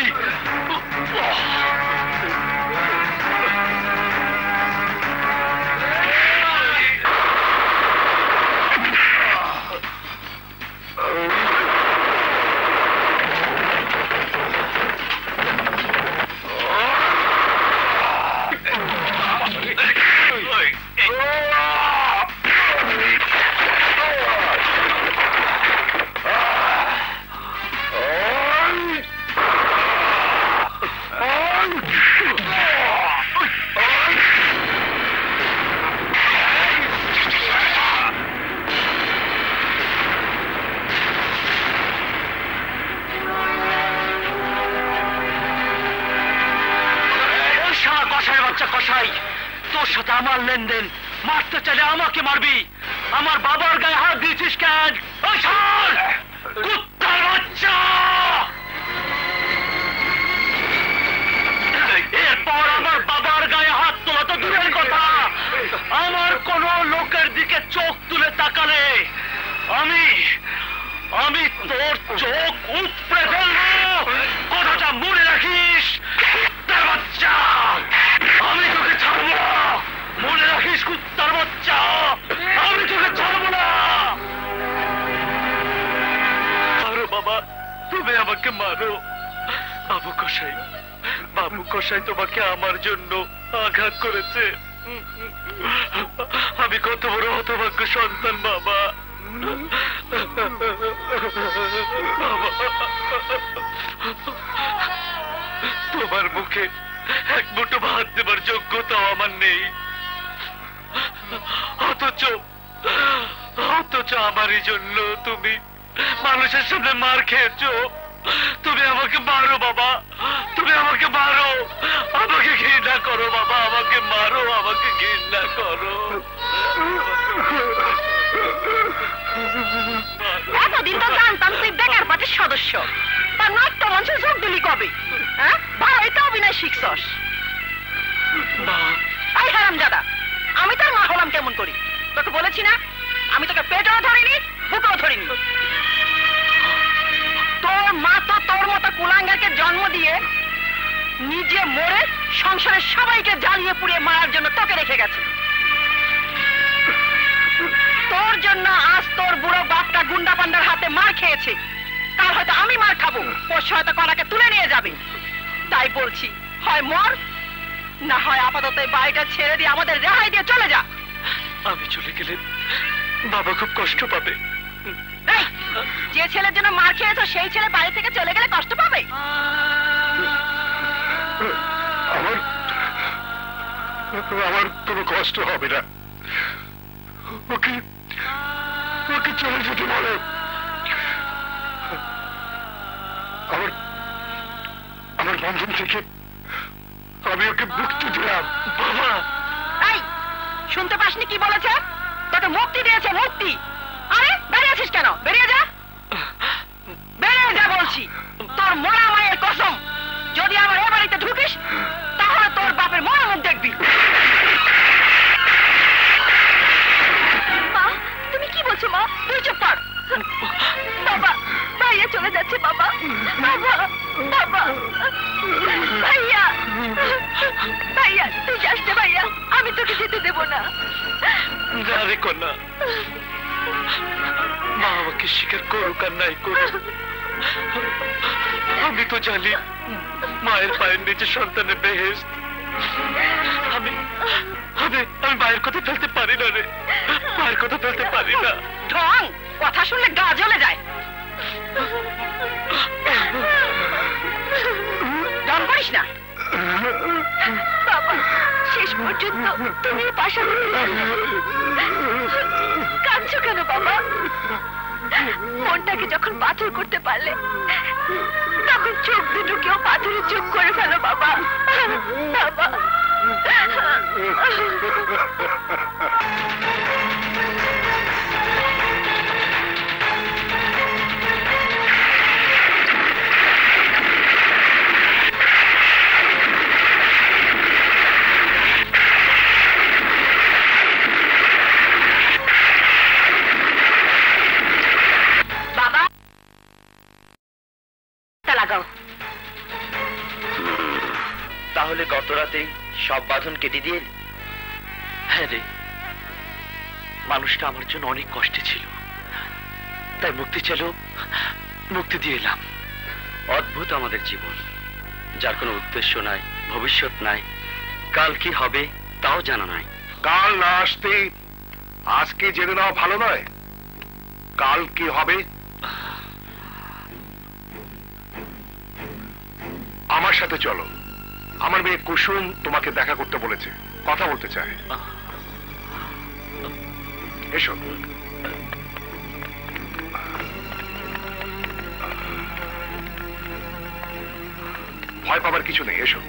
কসাই, তোর সাথে আমার লেনদেন মারতে চাইলে আমাকে মারবি, আমার বাবার গায়ে হাত দিয়েছিস কেন? ওই ছাড়, কুত্তার বাচ্চা! এরপর আমার বাবার গায়ে হাত তোলা তো দূরের কথা, আমার কোন লোকের দিকে চোখ তুলে তাকালে আমি তোর চোখ উপড়ে ফেলবো। কথাটা মনে রাখিস, কুত্তার বাচ্চা! আমি তোকে ছাড়বো না, মনে রাখিস কুত্তার বাচ্চা, আমি তোকে ছাড়বো না। মারো বাবা, তুমি আমাকে মারো। বাবু কসাই তোমাকে আমার জন্য আঘাত করেছে। আমি কত বড় হতভাগ্য সন্তান বাবা। তোমার মুখে এক মুঠো ভাত দেবার যোগ্যতাও আমার নেই, অথচ আমারই জন্য তুমি মানুষের সামনে মার খেয়েছো। তুমি আমাকে মারো বাবা, তুমি আমাকে মারো, আমাকে ঘৃণা করো বাবা, আমাকে মারো, আমাকে ঘৃণা করো। এতদিন তো জানতাম তুই বেকার পার্টির সদস্য, তার নাট্য মঞ্চে যোগ দিলি কবে? হ্যাঁ, ভালোই অভিনয় শিখছস। এই হারামজাদা, আমি তোর মা হলাম কেমন করি? তোকে বলেছি না, আমি তোকে পেটেও ধরিনি, বুকেও ধরিনি। তোর মা তো তোর মতো কুলাঙ্গাকে জন্ম দিয়ে নিজে মরে সংসারের সবাইকে জ্বালিয়ে পুড়িয়ে মারার জন্য তোকে রেখে গেছে। তোর জন্য আজ তোর বুড়ো বাপটা গুন্ডা পান্ডার হাতে মার খেয়েছে, কাল হয়তো আমি মার খাবো, পরশু হয়তো কলাকে তুলে নিয়ে যাবে। তাই বলছি, হয় মর, না হয় আপাতত এই বাড়িটা ছেড়ে দিয়ে আমাদের রেহাই দিয়ে চলে যা। আমি চলে গেলে বাবা খুব কষ্ট পাবে। যে ছেলের জন্য মার খেয়েছো সেই ছেলে বাড়ি থেকে চলে গেলে কষ্ট পাবে? আমার কোনো কষ্ট হবে না, ওকে চলে যেতে বলো। আমার বন্ধন থেকে আমি ওকে মুক্তি দিলাম। বাবা, এই শুনতে পাসনি কি বলেছে? তোকে মুক্তি দিয়েছে, মুক্তি। আরে বেরিয়ে আছিস কেন? বেরিয়ে যা, বেরিয়ে যা বলছি। তোর মরা মায়ের কসম, যদি আমার এ বাড়িতে ঢুকিস তাহলে তোর বাপের মরা মুখ দেখবি। মা, তুমি কি বলছো মা? তুই চুপ কর। বাবা, ভাইয়া চলে যাচ্ছে বাবা। বাবা, বাবা, ভাইয়া, ভাইয়া তুই যাস না ভাইয়া, আমি তোকে যেতে দেবো না। যাবে কন্যা, মা আমাকে স্বীকার করুক আর নাই করুক, আমি তো জানি মায়ের পায়ের নিচে সন্তানের বেহেশত। আমি মায়ের কথা ফেলতে পারি না রে, মায়ের কথা ফেলতে পারি না। ঢং, কথা শুনলে গা জ্বলে যায়। ঢং করিস না। বাবা, শেষ পর্যন্ত তুমি পাশে কাঁদছো কেন বাবা? মনটাকে যখন পাথর করতে পারলে তখন চোখ দুটোকেও পাথরে চুপ করে ফেলো বাবা। বাবা, লাগাও। তাহলে গত রাতেই সব বাঁধন কেটে দিয়ে? হ্যাঁ রে, মানুষটা আমার জন্য অনেক কষ্টে ছিল, তাই মুক্তি চাইল, মুক্তি দিয়ে এলাম। অদ্ভুত আমাদের জীবন, যার কোনো উদ্দেশ্য নাই, ভবিষ্যৎ নাই, কাল কি হবে তাও জানা নাই। কাল না আসতে আজকে জেনে নেওয়া ভালো নয় কাল কি হবে। আমার সাথে চলো, আমার মেয়ে কুসুম তোমাকে দেখা করতে বলেছে, কথা বলতে চায়। এসো। ভয় পাবার কিছু নেই, এসো।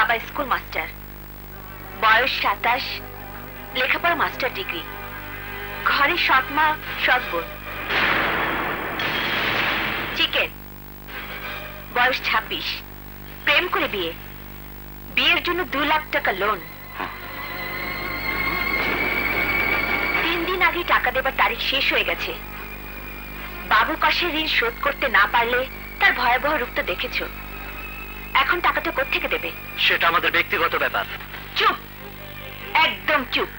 বাবা স্কুল মাস্টার, বয়স 27, লেখাপড়া মাস্টার ডিগ্রি, ঘরে সৎ মা সৎ বোন। চিকেন, বয়স 26, প্রেম করে বিয়ে, বিয়ের জন্য 2 লাখ টাকা লোন। 3 দিন আগে টাকা দেবার তারিখ শেষ হয়ে গেছে। বাবু কষের ঋণ শোধ করতে না পারলে তার ভয়াবহ রূপ তো দেখেছ। এখন টাকাটা কোত্থেকে দেবে? সেটা আমাদের ব্যক্তিগত ব্যাপার। চুপ, একদম চুপ।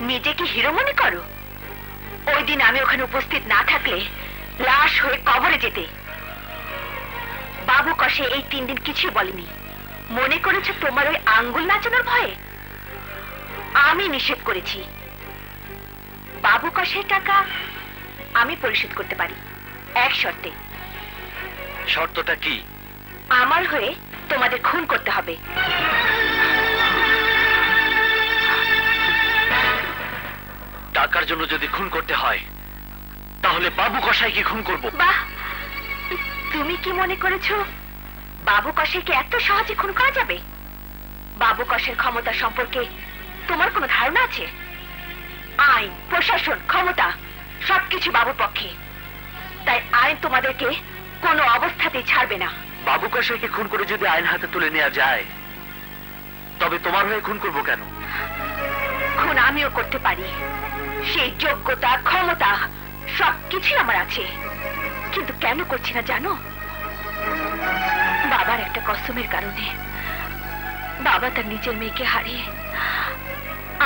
নিজেকে হিরো মনে করো? ওই দিন আমি ওখানে উপস্থিত না থাকলে লাশ হয়ে কবরে যেতে। বাবু কষে এই 3 দিন কিছু বলেনি। মনে করেছো তোমার ওই আঙ্গুল নাচানোর ভয়ে? আমি নিষেধ করেছি। বাবু কষের টাকা আমি পরিশোধ করতে পারি, এক শর্তে। শর্তটা কি? আমার হয়ে তোমাদের খুন করতে হবে। টাকার জন্য যদি খুন করতে হয় তাহলে বাবু কসাইকে খুন করব। বাহ, তুমি কি মনে করেছো বাবু কষাইকে এত সহজে খুন করা যাবে? বাবু কষের ক্ষমতা সম্পর্কে তোমার কোনো ধারণা আছে? আইন, প্রশাসন, ক্ষমতা সবকিছু বাবুর পক্ষে। তাই আইন তোমাদেরকে কোনো অবস্থাতেই ছাড়বে না। বাবু কসাইকে খুন করে যদি আইন হাতে তুলে নেওয়া যায় তবে তোমার হয়ে খুন করব কেন? খুন আমিও করতে পারি, সেই যোগ্যতা, ক্ষমতা সবকিছু আমার আছে। কিন্তু কেন করছি না জানো? বাবার একটা কসমের কারণে। বাবা তার নিজের মেয়েকে হারিয়ে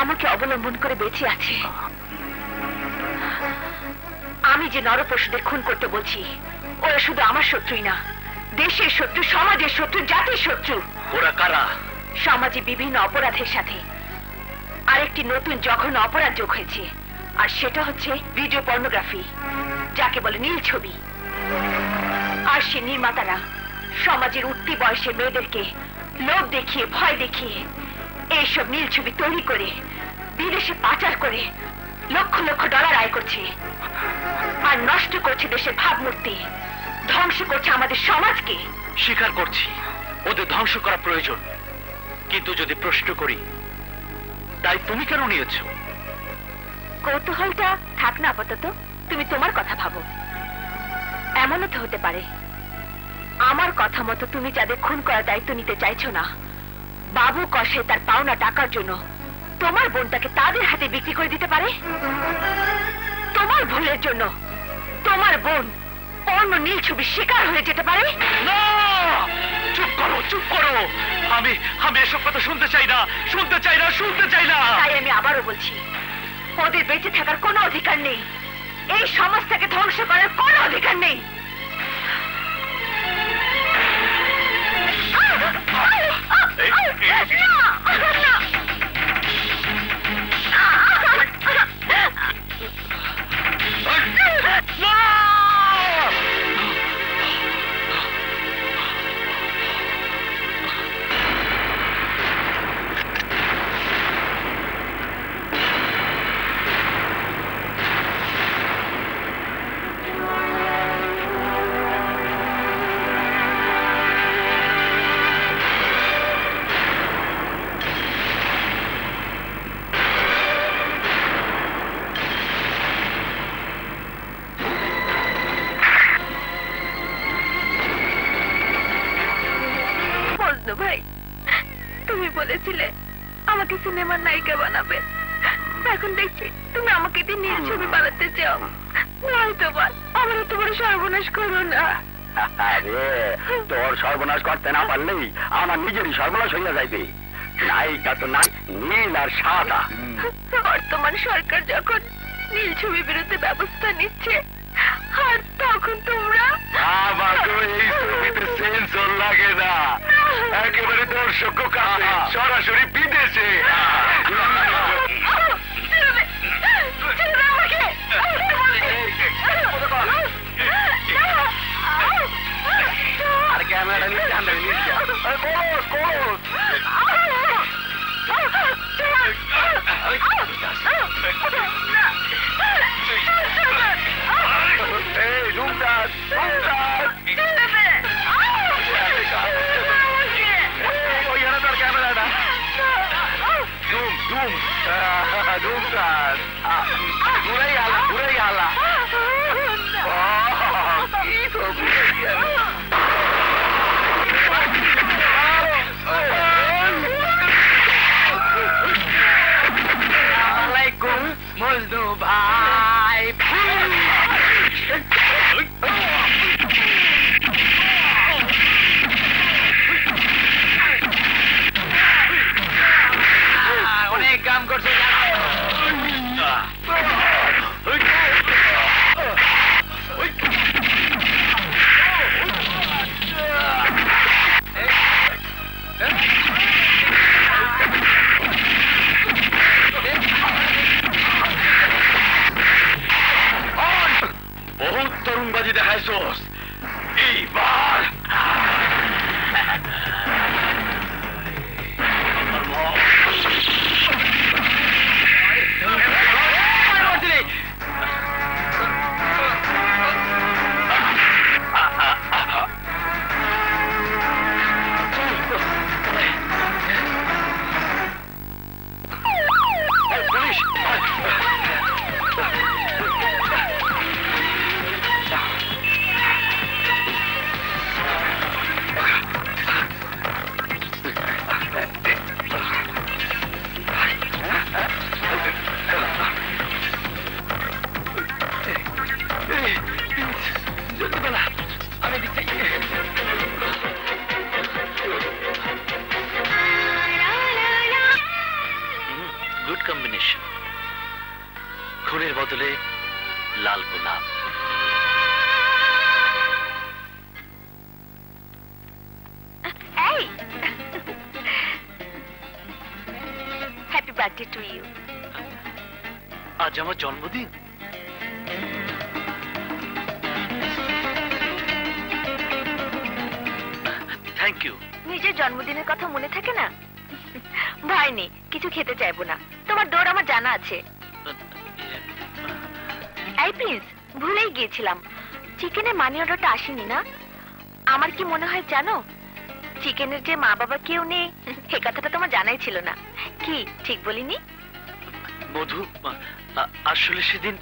আমাকে অবলম্বন করে বেঁচে আছে। আমি যে নরপশুদের খুন করতে বলছি, ওরা শুধু আমার শত্রুই না, দেশের শত্রু, সমাজের শত্রু, জাতির শত্রু। ওরা কারা? সমাজে বিভিন্ন অপরাধের সাথে আরেকটি নতুন জঘন্য অপরাধ যোগ হয়েছে, আর সেটা হচ্ছে ভিডিও পর্নোগ্রাফি, যাকে বলে নীল ছবি। আর সে নির্মাতারা সমাজের উঠতি বয়সে মেয়েদেরকে লোভ দেখিয়ে, ভয় দেখিয়ে এইসব নীল ছবি তৈরি করে বিদেশে পাচার করে লক্ষ লক্ষ ডলার আয় করছে, আর নষ্ট করছে দেশের ভাবমূর্তি, ধ্বংস করছে আমাদের সমাজকে। স্বীকার করছি ওদের ধ্বংস করা প্রয়োজন, কিন্তু যদি প্রশ্ন করি তাই তুমি কেন নিয়েছ? কৌতূহলটা থাক না আপাতত, তুমি তোমার কথা ভাবো। এমনও তো হতে পারে আমার কথা মতো তুমি যাদের খুন করার দায়িত্ব নিতে চাইছো না, বাবু কষে তার পাওনা টাকার জন্য তোমার বোনটাকে তাদের হাতে বিক্রি করে দিতে পারে। তোমার ভুলের জন্য তোমার বোন অন্য নীল ছবির শিকার হয়ে যেতে পারে। না! চুপ করো, চুপ করো। আমি এসব কথা শুনতে চাই না, শুনতে চাই না, শুনতে চাই না। তাই আমি আবারও বলছি, ওদের বেঁচে থাকার কোনো অধিকার নেই, এই সমাজটাকে ধ্বংস করার কোনো অধিকার নেই। ভাই, তুমি বলেছিলে আমাকে সিনেমার নায়িকা বানাবে, এখন দেখছি তুমি আমাকে দিয়ে নীল ছবি বানাতে চাও। নয়তো বল, আমার এত বড় সর্বনাশ করো না। আরে তোর সর্বনাশ করতে না পারলেই আমার নিজেরই সর্বনাশ হইয়া যাইবে। নায়িকা তো নাই, নীল আর সাদা। বর্তমান সরকার যখন নীল ছবি বিরুদ্ধে ব্যবস্থা নিচ্ছে, আর তখন তোমরা এই ছবিতে সেন্সর লাগে না, একেবারে দর্শক কাছে সরাসরি বিদেশে। আর ক্যামেরাটা নিয়ে ঠান্ডা ঢুকতার ঘুরাই আলা কি তো আলাইকুম মজনু ভাই অনেক কাম করছে বহুত তরুণবাজি দেখাইছোস এইবার গুড কম্বিনেশন খুনের বদলে লাল গোলাপ এই হ্যাপি বার্থডে টু ইউ। আজ আমার জন্মদিন থ্যাংক ইউ নিজের জন্মদিনের কথা মনে থাকে না? ভয় নেই, কিছু খেতে চাইবো না, তোমার দৌড় আমার জানা আছে। এই প্রিন্স, ভুলেই গিয়েছিলাম, চিকেনের মানি অর্ডারটা আসেনি না? আমার কি মনে হয় জানো, চিকেনের যে মা বাবা কেউ নেই এ কথাটা তোমার জানাই ছিল না। কি ঠিক বলিনি? মধু আসলে সেদিন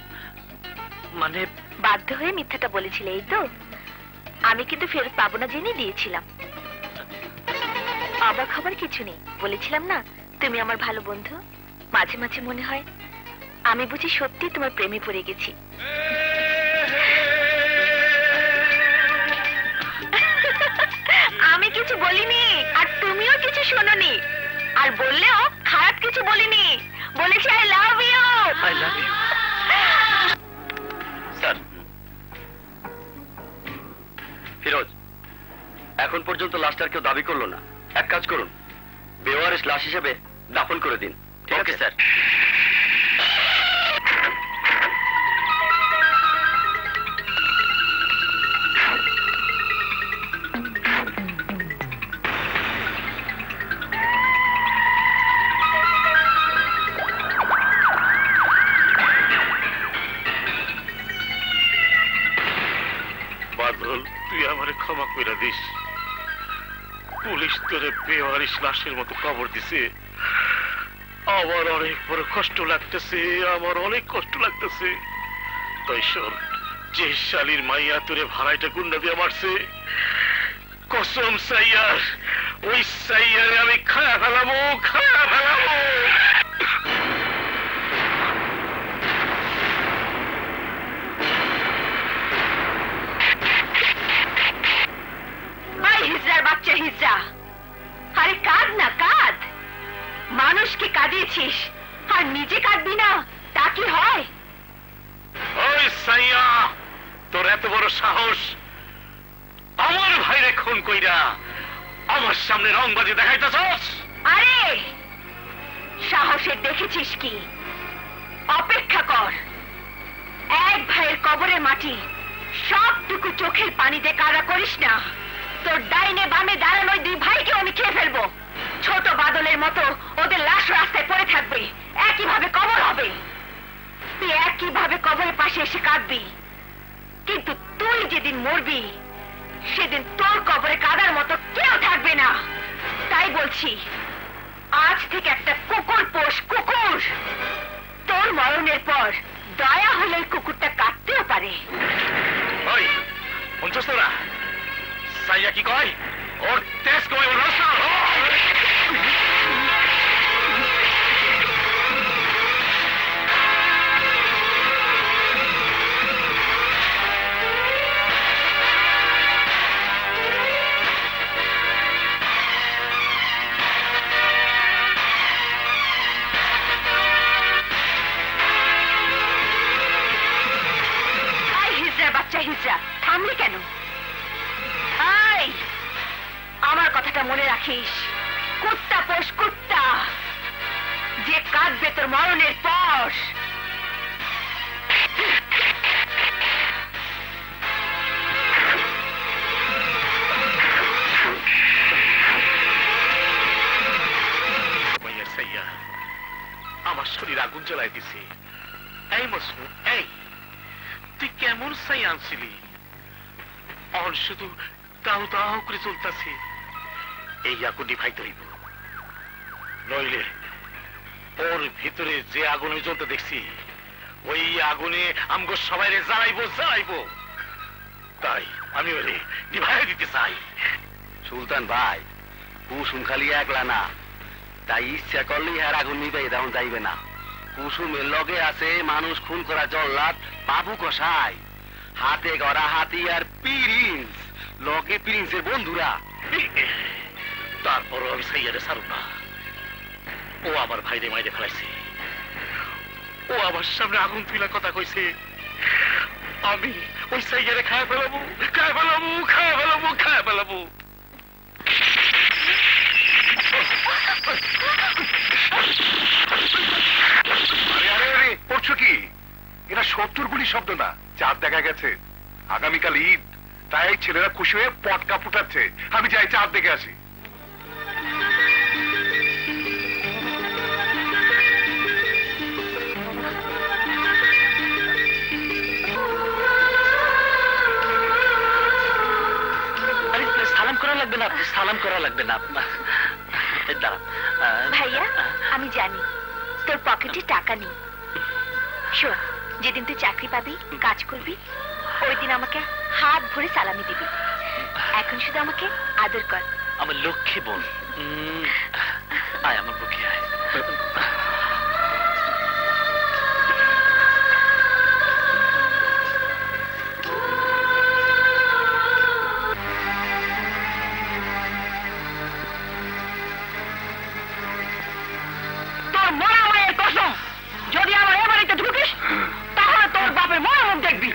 মানে বাধ্য হয়ে মিথ্যাটা বলেছিলে, এই তো? আমি কিন্তু ফেরত পাবো না জেনে দিয়েছিলাম। অবাক খবর কিছু নেই, বলেছিলাম না তুমি আমার ভালো বন্ধু। মাঝে মাঝে মনে হয় আমি বুঝি সত্যি তোমার প্রেমে পড়ে গেছি। আমি কিছু বলিনি, আর তুমিও কিছু শোনোনি, আর বললেও খারাপ কিছু বলিনি, বলেছি I love you. I love you sir. Firoz, এখন পর্যন্ত লাশটার কেউ দাবি করলো না। এক কাজ করুন, বেওয়ারিশ লাশ হিসেবে দাফন করে দিন। ঠিক আছে স্যার। বাদল, তুই আমারে ক্ষমা করে দিস। পুলিশ তোরে বেওয়ারিশ লাশের মতো কবর দিছে। আমার অনেক বড় কষ্ট লাগতেছে, আমার অনেক কষ্ট লাগতেছে। তাই শোন, যে শালির মাইয়া তোরে ভাড়াইটা গুন্ডা দিয়ে মারছে, কসম সাইয়ার, ওই সাইয়ারে আমি খায়া ফেলাবো। হিজড়ার বাচ্চা হিজড়া, আরে কাঁদ না কাঁদ। মানুষকে কাঁদিয়েছিস আর নিজে কাঁদবি না, তা কি হয়? ওই সাইয়া, তোর এত বড় সাহস, আমার ভাইরে খুন কইরা আমার সামনে রংবাজি দেখাইতেছস? আরে সাহসের দেখেছিস কি? অপেক্ষা কর, এক ভাইয়ের কবরের মাটি সবটুকু চোখের পানিতে কারা করিস না। তোর ডাইনে বামে দাঁড়ানো দুই ভাইকে আমি খেয়ে ফেলবো। ছোট বাদলের মতো ওদের লাশ রাস্তায় পড়ে থাকবে, একইভাবে কবর হবে। তুই একইভাবে কবরের পাশে এসে কাঁদবি, কিন্তু তুই যেদিন মরবি সেদিন তোর কবরে কাদার মতো কেউ থাকবে না। তাই বলছি, আজ থেকে একটা কুকুর পোষ, কুকুর। তোর মরণের পর দয়া হলে ওই কুকুরটা কাটতেও পারে। ওই শুনছস তোরা সাইয়া কি কয়? ওর তেজ কয় ওর রসা। বাচ্চা হিজড়া, থামলি কেন? আই, আমার কথাটা মনে রাখিস। কুত্তা পোষ কুত্তা, যে কাঁদবে তোর মরণের পর। আমার শরীর আগুন জ্বলাই দিছে। এই মজনু, এই তুই কেমন সাই আনছিলি? অন শুধু দাও দাও করে চলতেছে। এই আগুন নিভাইতে হইব, নইলে ওর ভিতরে যে আগুনে জ্বলতে দেখছি ওই আগুনে আমগো সবাইরে জ্বালাইবো জ্বালাইবো। তাই আমি ওরে নিভাই দিতে চাই। সুলতান ভাই, কুসুম খালি একলা না, তাই ইচ্ছা করলেই আর আগুন নিবে তেমন যাইবে না। কুসুমের লগে আছে মানুষ খুন করা জল্লাদ বাবু কসাই, হাতে গড়া হাতি আর প্রিন্স, লগে প্রিন্সের বন্ধুরা। তারপরও আমি সাইয়ারে ছাড়ব না। ও আমার ভাইরে মাইরে ফেলাইছে, ও আমার সামনে আগুন তুলা কথা কইছে। আমি ওই সাইয়ারে খায় ফেলাবো, খায় ফেলাবো, খায় ফেলাবো, খায় ফেলাবো। আরে আরে আরে পড়ছো কি? এটা 70 গুলি শব্দ না, চাঁদ দেখা গেছে। আগামীকাল ঈদ, তাই ছেলেরা খুশি হয়ে পটকা ফুটাচ্ছে। আমি যাই চাঁদ দেখে আসি। সালাম করা লাগবে না, সালাম করা লাগবে না। দাঁড়া ভাইয়া, আমি জানি তোর পকেটে টাকা নেই। শোন, যেদিন তুই চাকরি পাবি, কাজ করবি, ওই দিন আমাকে হাত ভরে সালামি দিবি। এখন শুধু আমাকে আদর কর। আমার লক্ষ্মী বোন, আয় আমার বুকে আয়। তোর মরা মায়ের কসম, যদি আমার এ বাড়িতে ঢুকিস তাহলে তোর বাপের মরা মুখ দেখবি।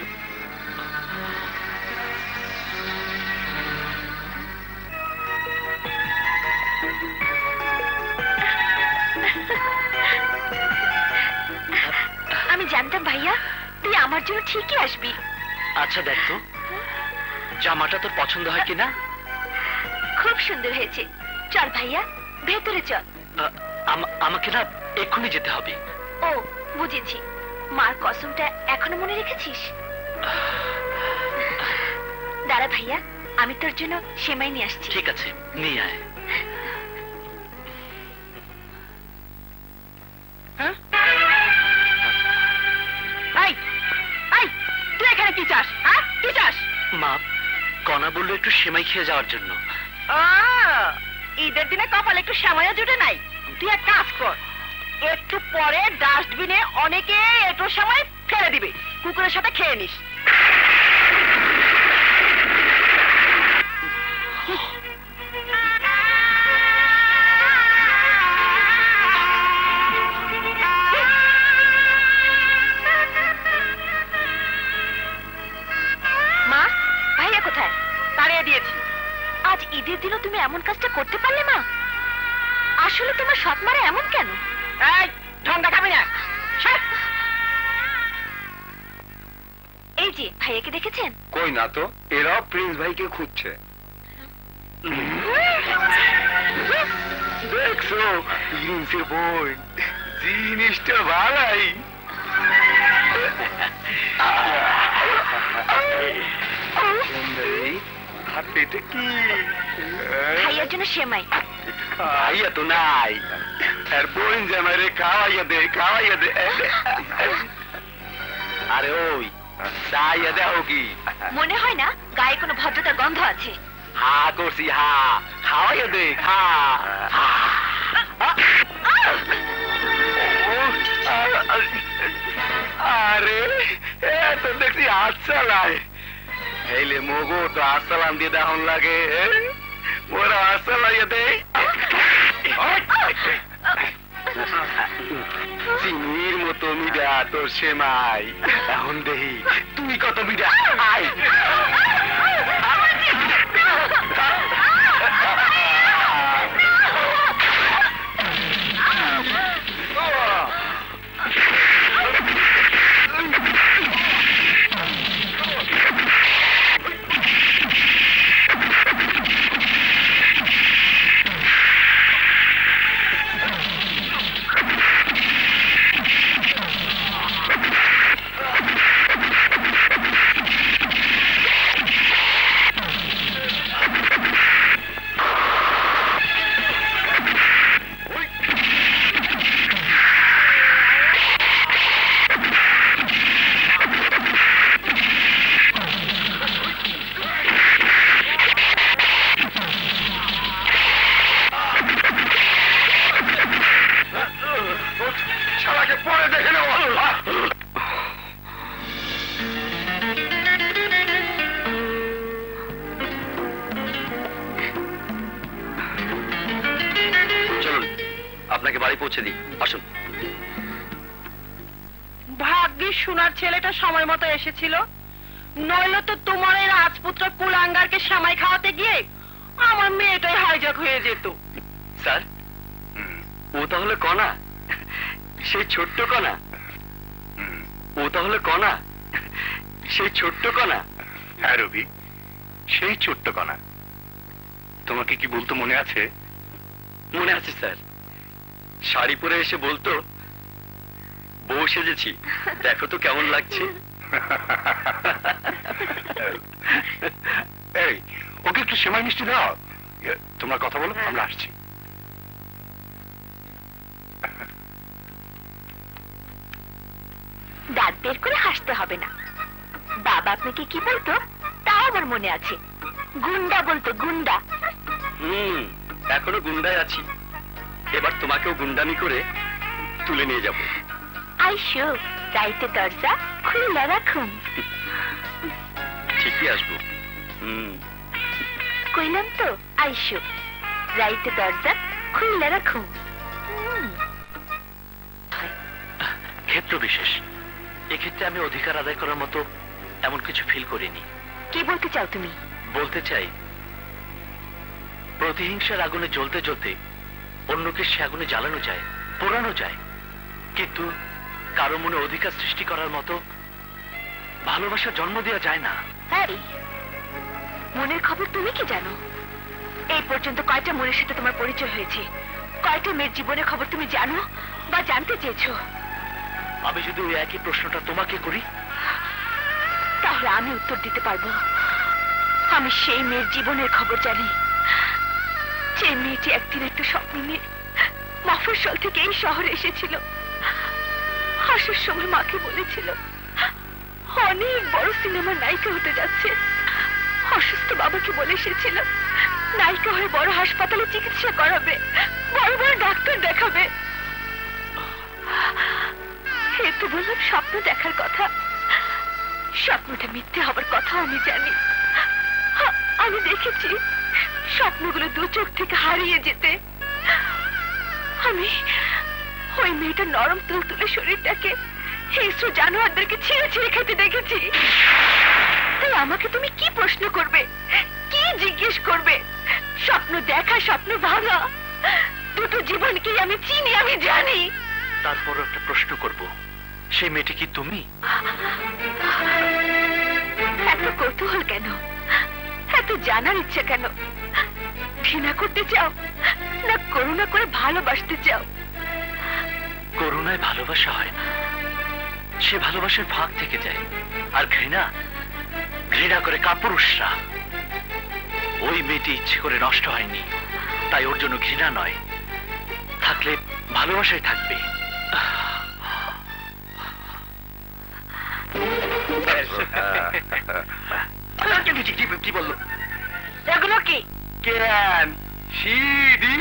আমি জানতাম ভাইয়া তুই আমার জন্য ঠিকই আসবি। আচ্ছা দেখ তো জামাটা তোর পছন্দ হয় কিনা। খুব সুন্দর হয়েছে। চল ভাইয়া, ভেতরে চল। আমাকে না এক্ষুনি যেতে হবে। ও বুঝেছি, মার কসমটা এখনো মনে রেখেছিস? দাঁড়া ভাইয়া, আমি তোর জন্য সেমাই নিয়ে আসছি। ঠিক আছে, নিয়ে আয়। তুই এখানে কি চাস? হ্যাঁ, কি চাস? মা, কণা বললো একটু সেমাই খেয়ে যাওয়ার জন্য। ঈদের দিনে কপালে একটু সময়ও জুটে নাই। তুই এক কাজ কর, একটু পরে ডাস্টবিনে অনেকে একটু সময় ফেলে দিবে, কুকুরের সাথে খেয়ে নিস। মা, ভাইয়া কোথায়? তাড়িয়ে দিয়েছি। আজ ঈদের দিনও তুমি এমন কাজটা করতে পারলে মা? আসলে তোমার সৎ মারা এমন কেন? এই ঢঙ্গা খাবি না। এই যে ভাইয়াকে দেখেছেন? কই না তো, এরাও প্রিন্স ভাইকে খুঁজছে। দেখছো প্রিন্সের বোন, জিনিসটা ভালাই। হাতে এটা কি? ভাইয়ার জন্য সেমাই। ভাইয়া তো নাই, আর বোন জামাই রে খাওয়াইয়া দে, খাওয়াইয়া দে। আরে ওই চাইয়া দেখো কি? মনে হয় না গায়ে কোনো ভদ্রতার গন্ধ আছে। হা করছি, হা খাওয়াইয়া দে, খা। আরে এত দেখছি হাত চালায়। এইলে মগো তো হাত চালান দিয়ে দেখন লাগে। মোরা হাত চালাইয়া দে। চিনির মতো মিডা তোর সেমাই। এখন দেখি তুই কত মিডা। আয় আপনাকে বাড়ি পৌঁছে দিই, আসুন। ভাগ্যিস সোনার ছেলেটা সময় মতো এসেছিল, নইলে তো তোমার এই রাজপুত্র কুলাঙ্গারকে সামাই খাওয়াতে গিয়ে আমার মেয়েটাই হাইজাক হয়ে যেত। স্যার, ও তাহলে কণা, সেই ছোট্ট কণা। ও তাহলে কণা, সেই ছোট্ট কণা। হ্যাঁ রবি, সেই ছোট্ট কণা। তোমাকে কি বলতো মনে আছে? মনে আছে স্যার, শাড়ি পরে এসে বলতো, বউ সেজেছি, দেখো তো কেমন লাগছে। এই, ওকে একটু সেমাই মিষ্টি দাও। তোমরা কথা বলো, আমরা আসছি। দাঁত বের করে হাসতে হবে না। বাবা আপনাকে কি বলতো তাও আমার মনে আছে। গুন্ডা বলতো, গুন্ডা। এখনো গুন্ডায় আছি, এবার তোমাকেও গুন্ডামি করে তুলে নিয়ে যাব। আইসো, রাইতে দরজা খুলে রাখুন। ঠিকই আসবো। কইলাম তো, আইসো, রাইতে দরজা খুলে রাখুন। ক্ষেত্র বিশেষ, এক্ষেত্রে আমি অধিকার আদায় করার মতো এমন কিছু ফিল করিনি। কি বলতে চাও তুমি? বলতে চাই, প্রতিহিংসার আগুনে জ্বলতে জ্বলতে অন্যকে সে আগুনে জ্বালানো যায়, পোড়ানো যায়, কিন্তু কারো মনে অধিকার সৃষ্টি করার মতো ভালোবাসা জন্ম দেওয়া যায় না। এই, মনের খবর তুমি কি জানো? এই পর্যন্ত কয়টা মনের সাথে তোমার পরিচয় হয়েছে? কয়টা মেয়ের জীবনের খবর তুমি জানো বা জানতে চেয়েছো? আমি যদি ওই একই প্রশ্নটা তোমাকে করি, তাহলে আমি উত্তর দিতে পারবো। আমি সেই মেয়ের জীবনের খবর জানি, যে মেয়েটি একদিন একটা স্বপ্ন নিয়ে মফস্বল থেকে এই শহরে এসেছিল। আসার সময় মাকে বলেছিল অনেক বড় সিনেমার নায়িকা হতে যাচ্ছে। অসুস্থ বাবাকে বলে এসেছিল নায়িকা হয়ে বড় হাসপাতালে চিকিৎসা করাবে, বড় বড় ডাক্তার দেখাবে। এ তো বললাম স্বপ্ন দেখার কথা, স্বপ্নটা মিথ্যে হবার কথা আমি জানি। আমি দেখেছি স্বপ্নগুলো দু চোখ থেকে হারিয়ে যেতে। আমি ওই মেয়েটার নরম তুলতুলে শরীরটাকে হিংস্র জানোয়ারদেরকে ছিঁড়ে ছিঁড়ে খেতে দেখেছি। তাই আমাকে তুমি কি প্রশ্ন করবে, কি জিজ্ঞেস করবে? স্বপ্ন দেখা, স্বপ্ন ভাঙা, দুটো জীবনকে আমি চিনি, আমি জানি। তারপর একটা প্রশ্ন করব, সেই মেয়েটি কি তুমি? এত কৌতূহল কেন? এত জানার ইচ্ছা কেন? ঘৃণা করতে চাও না করুণা করে ভালোবাসতে চাও? করুণায় ভালোবাসা হয় না, সে ভালোবাসার ভাগ থেকে যায়। আর ঘৃণা, ঘৃণা করে কাপুরুষরা। ওই মেয়েটি ইচ্ছে করে নষ্ট হয়নি, তাই ওর জন্য ঘৃণা নয়। থাকলে ভালোবাসায় থাকবে। কি বললো? এগুলো কি? কেন সিডি?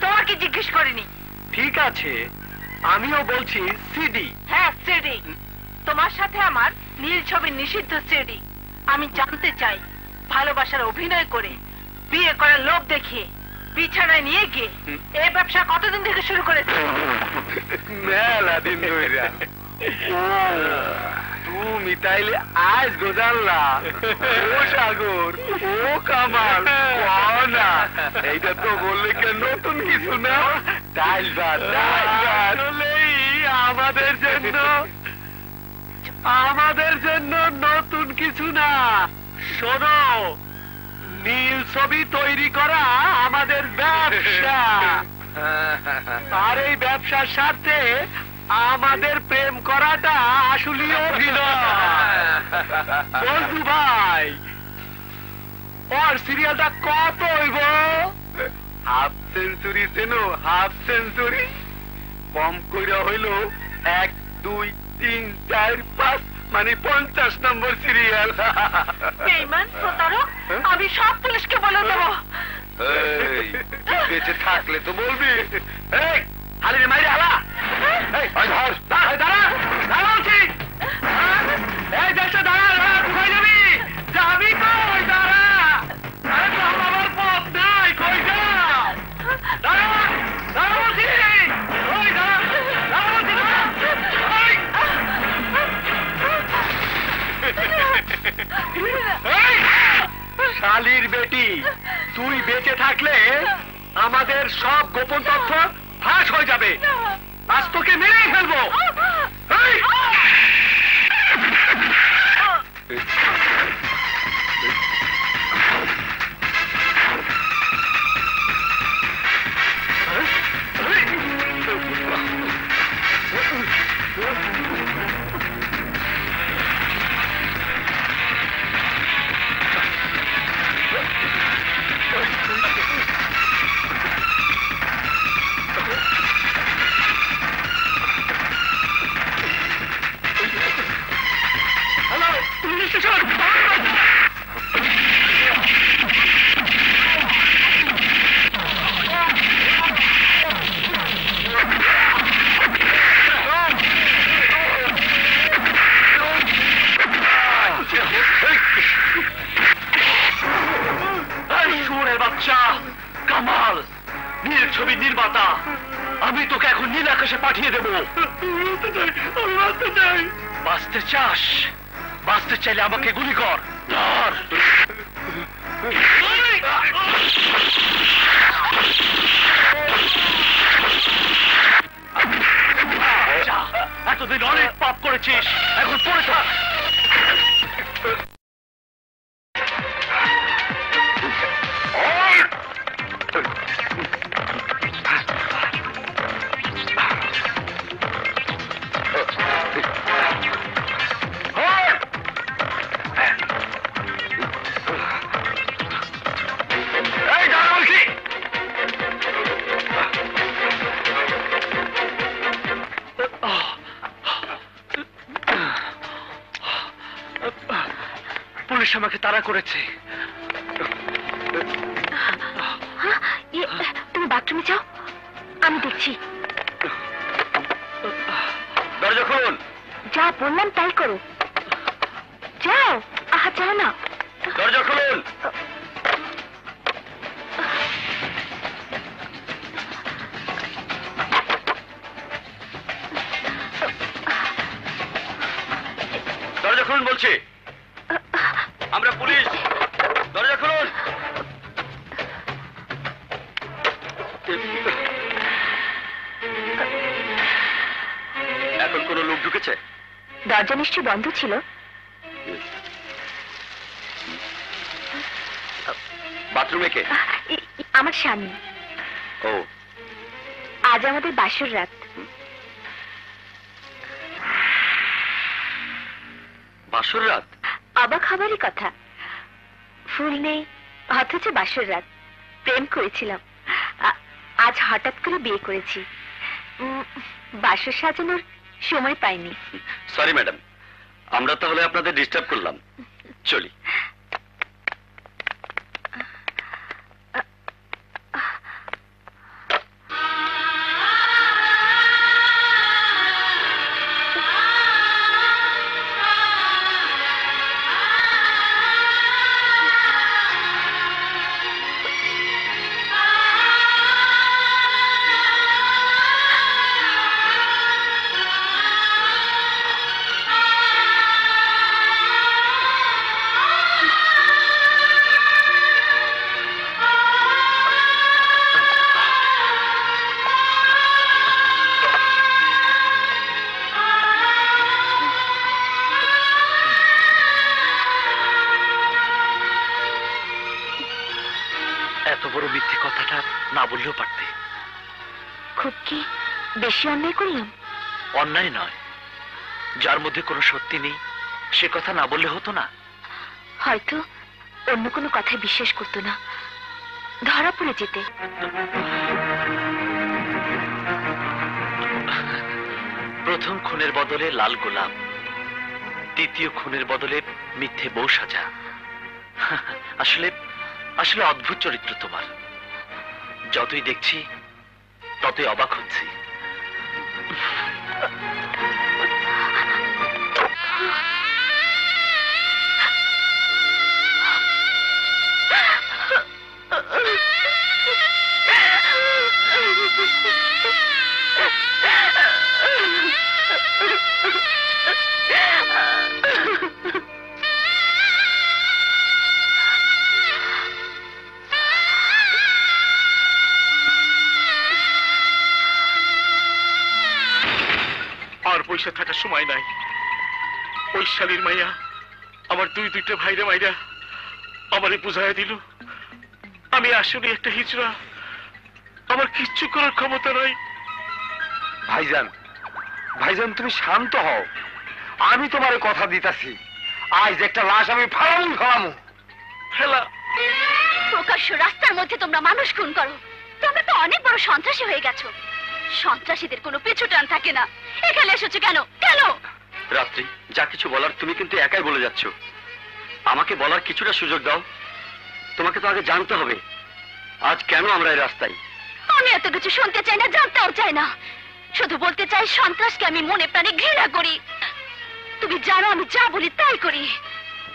তোমার কি জিজ্ঞেস করিনি? ঠিক আছে, আমিও বলছি সিডি। হ্যাঁ সিডি। তোমার সাথে আমার নীল ছবির নিষিদ্ধ সিডি। আমি জানতে চাই ভালোবাসার অভিনয় করে বিয়ে করার লোভ দেখিয়ে বিছানায় নিয়ে গিয়ে এই ব্যবসা কতদিন থেকে শুরু করেছে? মেলা দিন ধইরা। তুমি তাইলে আজ গোজাল্লা? ও সাগর, ও কামাল, না এইটা তো বললে কেন নতুন কিছু না? ডাইল ভাত, আমাদের জন্য নতুন কিছু না। শোনো, নীল ছবি তৈরি করা আমাদের ব্যবসা, আর এই ব্যবসার স্বার্থে আমাদের প্রেম করাটা আসলে অভিনয়। বন্ধু ভাই, ওর সিরিয়ালটা কত হইব? হাফ সেঞ্চুরি চেনো? হাফ সেঞ্চুরি কম কইরা হইল 1 2 3 4 5 মানে 50 নম্বর সিরিয়াল। বেঈমান, প্রতারক, আমি সব পুলিশকে বলে দেবো। এই, বেঁচে থাকলে তো বলবি। এই হালির মাইরে হালা। এই ধর, দাঁড়া বলছি। এই দেশে দাঁড়া, কোথায় যাবি? যাবি কই? দাঁড়া, আরে তো আমার পথ নাই, কই যা? দাঁড়া বলছি, ওই দাঁড়া বলছি, শালির বেটি, তুই বেঁচে থাকলে আমাদের সব গোপন তথ্য ফাঁস হয়ে যাবে। আজ তোকে মেরেই ফেলবো। এই! Hello, police station. শুনে বাচ্চা কামাল, নীল ছবি নির্মাতা, আমি তোকে এখন নীল আকাশে পাঠিয়ে দেবো। বাঁচতে চাস? বাঁচতে চাইলে আমাকে গুলি কর। ধর। এতদিন অনেক পাপ করেছিস, এখন পড়ে থাক। পুলিশ আমাকে তাড়া করেছে। তুমি বাথরুমে যাও, আমি দেখছি। দরজা খুলুন। যা বললাম তাই করো। যাও। আহা, যাও না। দরজা খুলুন। দরজা খুলুন বলছি। আমরা পুলিশ। দরজা খুলুন। এখন কোন লোক ঢুকেছে? দরজা নিশ্চয় বন্ধ ছিল। বাথরুমে কে? আমার স্বামী। ও, আজ আমাদের বাসর রাত। বাসর রাত? অবাক হবারই কথা। ফুল নেই, অথচ বাসর রাত। প্রেম করেছিলাম, আজ হঠাৎ করে বিয়ে করেছি। বাসর সাজানোর সময় পাইনি। সরি ম্যাডাম, আমরা তাহলে আপনাদের ডিস্টার্ব করলাম, চলি। এত বড় মিথ্যে কথাটা না বললেও পারতে। খুব কি বেশি অন্যায় করলাম? অন্যায় নয়, যার মধ্যে কোনো সত্যি নেই সে কথা না বললে হতো না? হয়তো অন্য কোনো কথায় বিশ্বাস করতো না, ধরা পড়ে যেতে। প্রথম খুনের বদলে লাল গোলাপ, দ্বিতীয় খুনের বদলে মিথ্যে বউ সাজা। আসলে আসলে অদ্ভুত চরিত্র তোমার। যতই দেখছি ততই অবাক হচ্ছি। আর পয়সা থাকার সময় নাই। ওই শালীর মাইয়া আমার দুইটা ভাইরা মাইরা আমারে বুঝাইয়া দিল আমি আসলে একটা হিজড়া, আমার কিচ্ছু করার ক্ষমতা নাই। ভাইজান, ভাইজান তুমি শান্ত হও, আমি তোমার কথা দিতাছি, আজ একটা লাশ আমি ফালামু। ফেলা প্রকাশ্য রাস্তার মধ্যে তোমরা মানুষ খুন করো, তোমরা তো অনেক বড় সন্ত্রাসী হয়ে গেছো। সন্ত্রাসীদের কোনো পিছু টান থাকে না। এখানে এসেছো কেন? কেন? রাত্রি, যা কিছু বলার তুমি কিন্তু একাই বলে যাচ্ছ, আমাকে বলার কিছুটা সুযোগ দাও। তোমাকে তো আগে জানতে হবে আজ কেন আমরা এই রাস্তায়। আমি এত কিছু শুনতে চাই না, জানতেও চাই না। শুধু বলতে চাই সন্ত্রাসকে আমি মনে প্রাণে ঘৃণা করি। তুমি জানো আমি যা বলি তাই করি।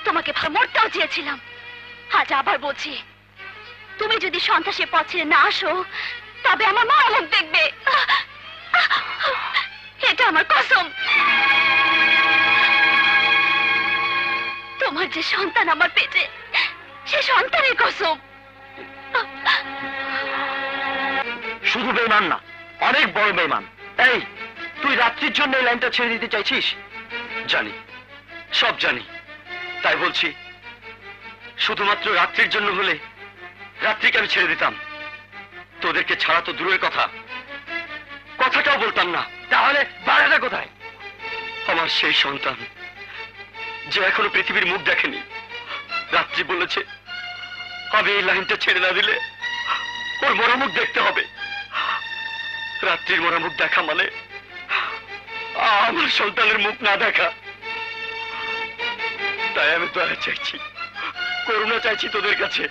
তোমাকে মরতেও চেয়েছিলাম, আজ আবার বলছি, তুমি যদি সন্ত্রাসের পথ ছেড়ে না আসো তবে আমার মা মুখ দেখবে। এটা আমার কসম। তোমার যে সন্তান আমার পেটে, সে সন্তানের কসম। শুধু বেঈমান না, অনেক বড় বেঈমান। এই, তুই রাত্রির জন্য এই লাইনটা ছেড়ে দিতে চাইছিস? জানি, সব জানি, তাই বলছি শুধুমাত্র রাত্রির জন্য হলে রাত্রিকে আমি ছেড়ে দিতাম, তোদেরকে ছাড়া তো দূরের কথা, কথাটাও বলতাম না। তাহলে বাড়াটা কোথায়? আমার সেই সন্তান যে এখনো পৃথিবীর মুখ দেখেনি, রাত্রি বলেছে আমি এই লাইনটা ছেড়ে না দিলে ওর মরামুখ দেখতে হবে। রাত্রির মরামুখ দেখা মানে আমার সন্তানের মুখ না দেখা। তাই আমি দয়া চাইছি, করুণা চাইছি তোদের কাছে।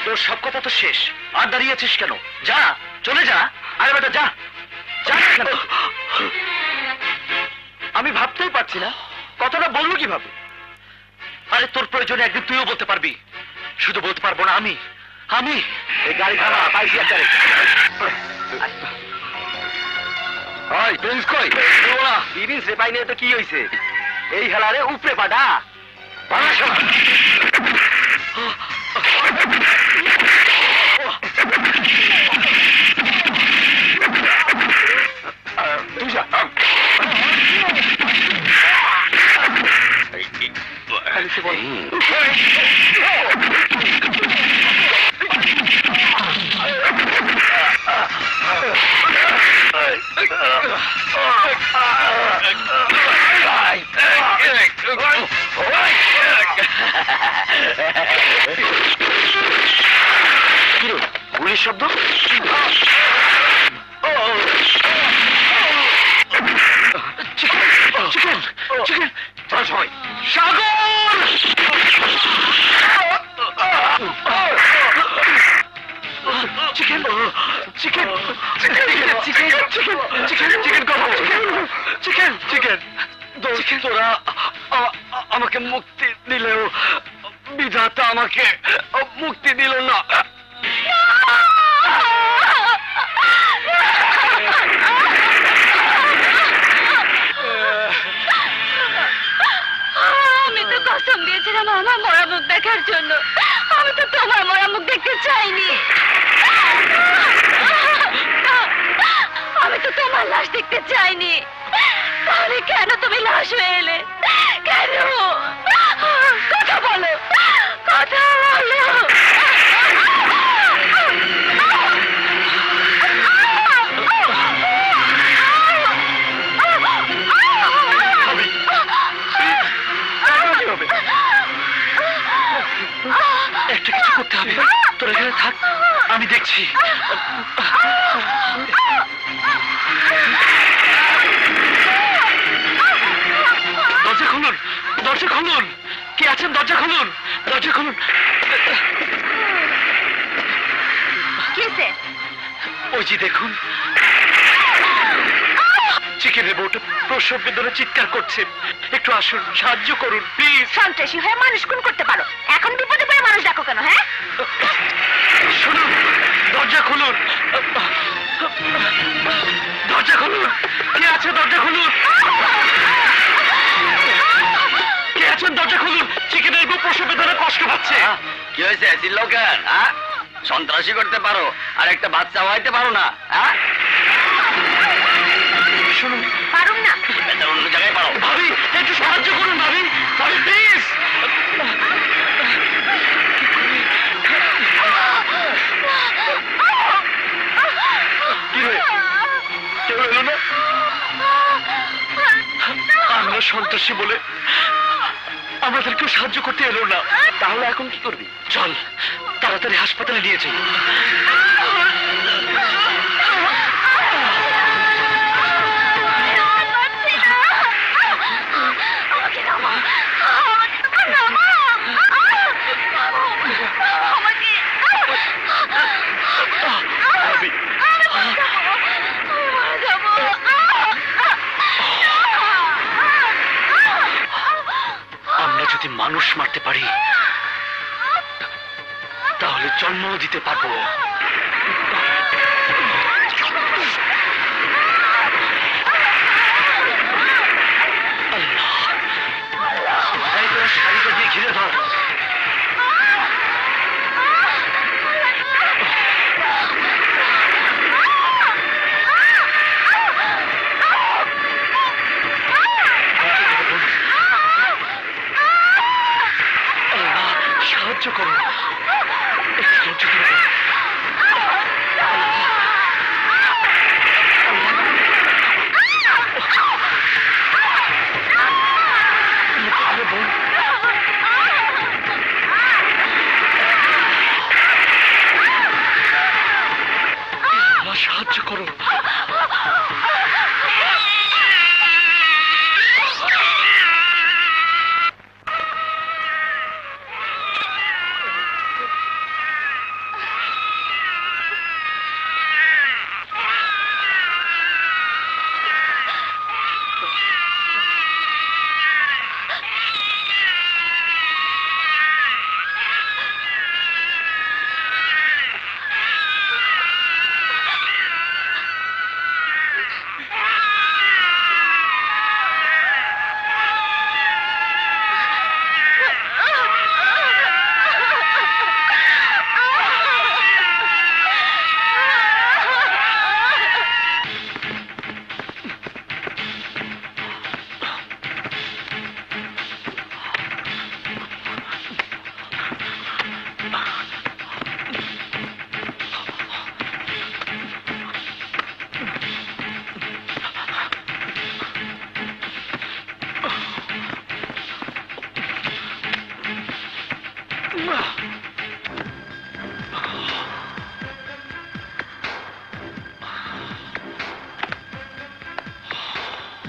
তোর সব কথা তো শেষ, আর দাঁড়িয়েছিস কেন? যা, চলে যা। আরে বেটা যা, যা কেন? আমি ভাবতেই পারছি না কথাটা বললো কিভাবে। আরে তোর প্রয়োজনে একদিন তুইও বলতে পারবি, শুধু বলতে পারবো না আমি। আমি এই গাড়ি খাওয়া পাইছি একটা রে। ওই প্রিন্স কই? ওরা প্রিন্স রে পাইনি তো কি হইছে? এই হেলারে উপরে পাডা ভাঙা শালা। তুই যা। খালিছে বল। গুলির শব্দ। চিকেন তোরা আমাকে মুক্তি দিলেও বিধাতা আমাকে মুক্তি দিল না। আমি তো কসম দিয়েছিলাম আমার মরা মুখ দেখার জন্য, আমি তো তোমার মরা মুখ দেখতে চাইনি। আমি তো তোমার লাশ দেখতে চাইনি, তাহলে কেন তুমি লাশ হয়ে এলে? কেন? কথা বলো, কথা বলো। একটা কিছু করতে হবে, তোর এখানে থাক, আমি দেখছি। দরজা খুলুন, দরজা খুলুন, কে আছেন? দরজা খুলুন, দরজা খুলুন। কিসে? ওই যে দেখুন, চিকেনের বউটা প্রসব বেদনা চিৎকার করছে। একটু আসুন, সাহায্য করুন প্লিজ। সন্ত্রাসী হয়ে মানুষ খুন করতে পারো, এখন বিপদে পড়ে মানুষ ডাকো কেন? হ্যাঁ, শুনুন, দরজা খুলুন, দরজা খুলুন, কে আছে? দরজা খুলুন, কে আছেন? দরজা খুলুন। চিকেনের বউ প্রসব বেদনা কষ্ট পাচ্ছে। কি হয়েছে? চিল্লাও কেন? সন্ত্রাসী করতে পারো আর একটা বাচ্চা হইতে পারো না? শুনুন, পারুম না। এটা অন্য জায়গায় পারো। ভাবি একটু সাহায্য করুন, ভাবি, ভাবি প্লিজ। কি রে, কেউ এলো না? আমরা সন্ত্রাসী বলে আমাদের কেউ সাহায্য করতে এলো না। তাহলে এখন কি করবি? চল তাড়াতাড়ি হাসপাতালে নিয়ে যাই। আমরা যদি মানুষ মারতে পারি তাহলে জন্ম দিতে পারবো। শাড়িটা দিয়ে ঘিরে ধর। সাহায্য করুন, একটু ধৈর্য ধরে। সাহায্য করো।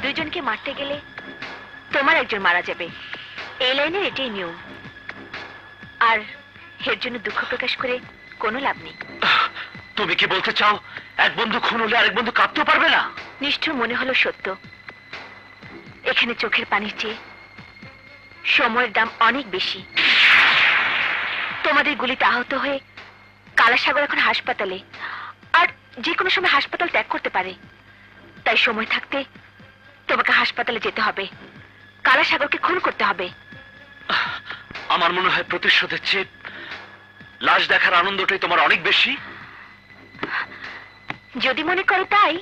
দুইজনকে মারতে গেলে তোমার একজন মারা যাবে, এই লাইনের এটাই নিয়ম। আর এর জন্য দুঃখ প্রকাশ করে কোনো লাভ নেই। তুমি কি বলতে চাও এক বন্ধু খুন হলে আরেক বন্ধু কাঁদতেও পারবে না? নিষ্ঠুর মনে হলো সত্য, এখানে চোখের পানির চেয়ে সময়ের দাম অনেক বেশি। তোমাদের গুলিতে আহত হয়ে কালাসাগর এখন হাসপাতালে, আর যে কোনো সময় হাসপাতাল ত্যাগ করতে পারে। তাই সময় থাকতে তোমাকে হাসপাতালে যেতে হবে, কালাসাগরকে খুন করতে হবে। আমার মনে হয় প্রতিশোধের চেয়ে লাশ দেখার আনন্দটাই তোমার অনেক বেশি। যদি মনে করো তাই।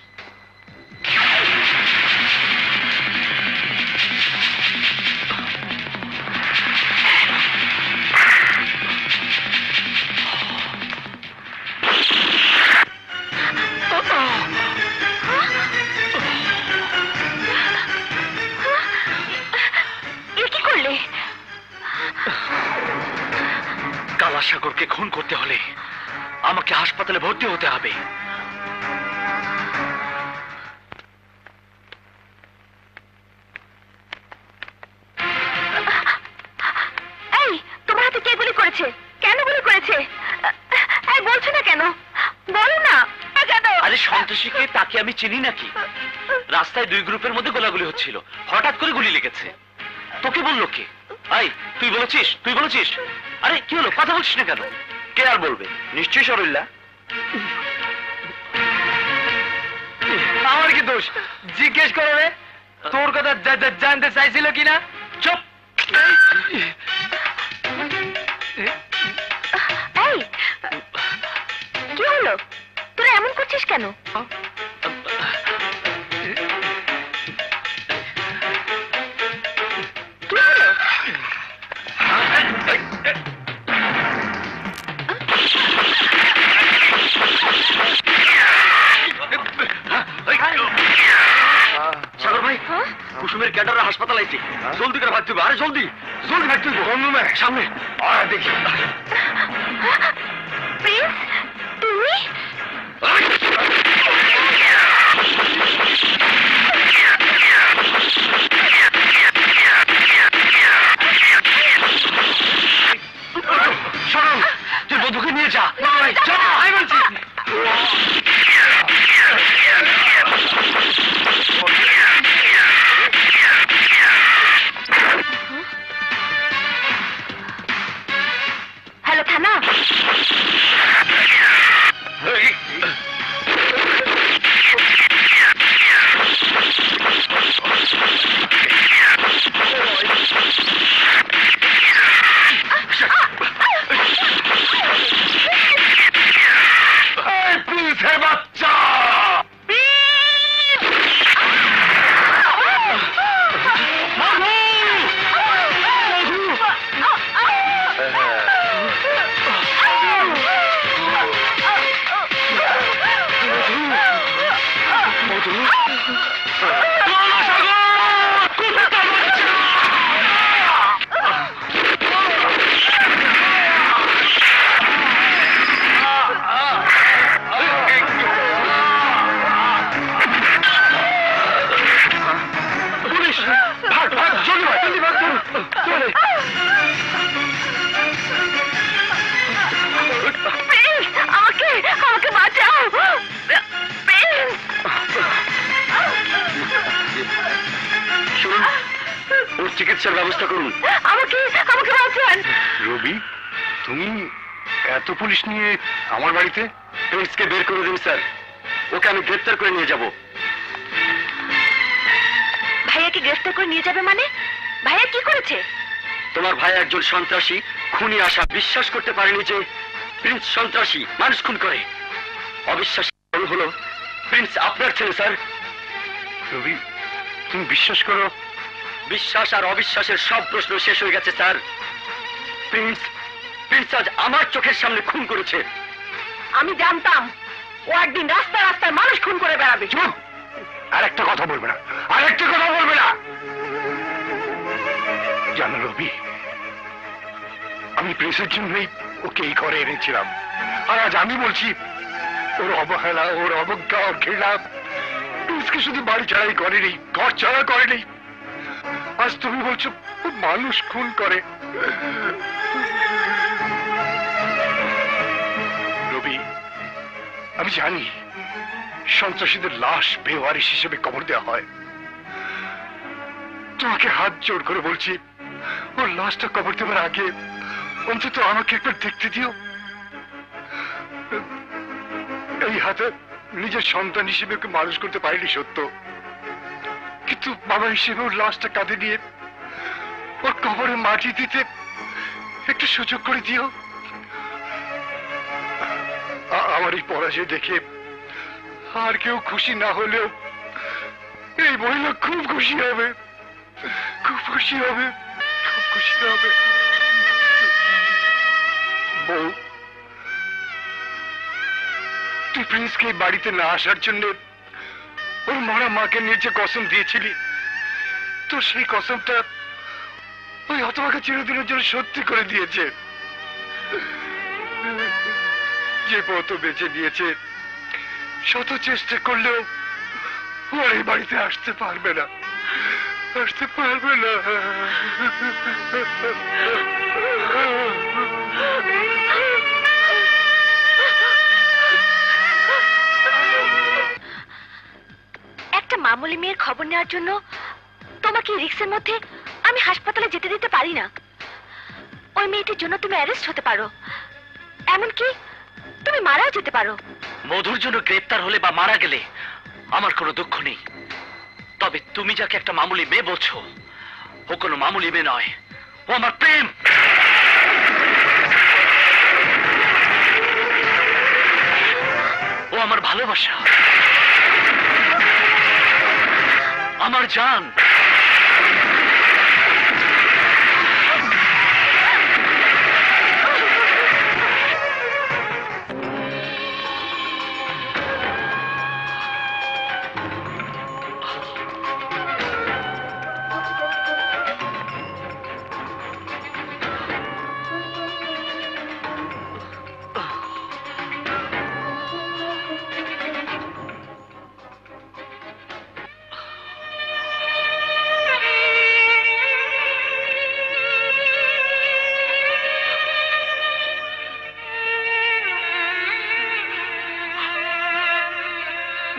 এ কি করলে? কালাসাগরকে খুন করতে হলে আমাকে হাসপাতালে ভর্তি হতে হবে। এই, তোমার হাতে কে গুলি করেছে? কেন গুলি করেছে? এই, বলছো না কেন? বলো না কেন? আরে সন্ত্রাসীকে তাকে আমি চিনি নাকি? রাস্তায় দুই গ্রুপের মধ্যে গোলাগুলি হচ্ছিল, হঠাৎ করে গুলি লেগেছে। তোকে বললো কে? আই, তুই বলেছিস? তুই বলেছিস? আরে কি হলো, কথা বলছিস না কেন? কে আর বলবে? নিশ্চয়ই সরুল্লাহ। আমার কি দোষ? জিজ্ঞেস করো রে, তোর কথা জানতে চাইছিল কিনা? চুপ! এই, কি হলো? তোরা এমন করছিস কেন? কি হলো? সাগর ভাই, হ্যাঁ? কুসুমের ক্যাডাররা হাসপাতাল আইছে, জলদি করে ভাগতে হবে। আরে জলদি জলদি ভাগতে হবে। কোন রুমে? সামনে। আয় দেখি। প্রিন্স, তুমি? সরল, তুই বন্ধুকে নিয়ে যা। যা, আয় বলছি। হ্যালো থানা। পুলিশের বাচ্চা! আমাকে আমাকে বাঁচাও। শুনুন, ওর চিকিৎসার ব্যবস্থা করুন। আমাকে আমাকে বাঁচান। রবি, তুমি এত পুলিশ নিয়ে আমার বাড়িতে? প্রিন্সকে বের করে দিন স্যার, ওকে আমি গ্রেফতার করে নিয়ে যাব। ভাইয়াকে গ্রেফতার করে নিয়ে যাবে মানে? ভাইয়া কি করেছে? তোমার ভাই একজন সন্ত্রাসী, খুনি। আশা বিশ্বাস করতে পারেনি যে প্রিন্স সন্ত্রাসী, মানুষ খুন করে। অবিশ্বাস হলো প্রিন্স আপনার ছেলে স্যার। রবি, তুমি বিশ্বাস করো? বিশ্বাস আর অবিশ্বাসের সব প্রশ্ন শেষ হয়ে গেছে স্যার। প্রিন্স প্রিন্স আজ আমার চোখের সামনে খুন করেছে। আমি জানতাম ও একদিন রাস্তায় রাস্তায় মানুষ খুন করে বেড়াবে। চুপ! আর একটা কথা বলবে না, আর একটা কথা বলবে না। জানো রবি, আমি প্রেসের জন্যই ওকে এই ঘরে এনেছিলাম, আর আজ আমি বলছি ওর অবহেলা, ওর অবজ্ঞা, ওর ঘৃণা প্রিন্সকে শুধু বাড়ি ছাড়াই করেনি, ঘর ছাড়া করেনি, আজ তুমি বলছো ও মানুষ খুন করে। রবি, আমি জানি সন্ত্রাসীদের লাশ বেওয়ারিশ হিসেবে কবর দেওয়া হয়। তোমাকে হাত জোর করে বলছি, ওর লাশটা কবর দেওয়ার আগে অন্তত আমাকে একবার দেখতে দিও। এই হাতে নিজের সন্তান হিসেবে ওকে মানুষ করতে পারিনি সত্য, কিন্তু বাবা হিসেবে ওর লাশটা কাঁধে নিয়ে ওর কবরে মাটি দিতে একটু সুযোগ করে দিও। আমার এই পরাজয় দেখে আর কেউ খুশি না হলেও এই মহিলা খুব খুশি হবে, খুব খুশি হবে, খুব খুশি হবে। বউ, তুই প্রিন্সকে বাড়িতে না আসার জন্য ওর মরা মাকে নিয়ে যে কসম দিয়েছিলি, তো সেই কসমটা ওই হতভাগা চিরদিনের জন্য সত্যি করে দিয়েছে। যে পথ বেঁচে দিয়েছে, শত চেষ্টা করলেও ওর এই বাড়িতে আসতে পারবে না, আসতে পারবে না। একটা মামুলি মেয়ের খবর নেওয়ার জন্য তোমাকে রিক্সের মধ্যে আমি হাসপাতালে যেতে দিতে পারি না। ওই মেয়েটির জন্য তুমি অ্যারেস্ট হতে পারো, এমনকি তুমি মারাও যেতে পারো। মধুর জন্য গ্রেপ্তার হলে বা মারা গেলে আমার কোনো দুঃখ নেই, তবে তুমি যাকে একটা মামুলি মেয়ে বলছো, ও কোনো মামুলি মেয়ে নয়, ও আমার প্রেম। ও আমার ভালোবাসা, আমার জান।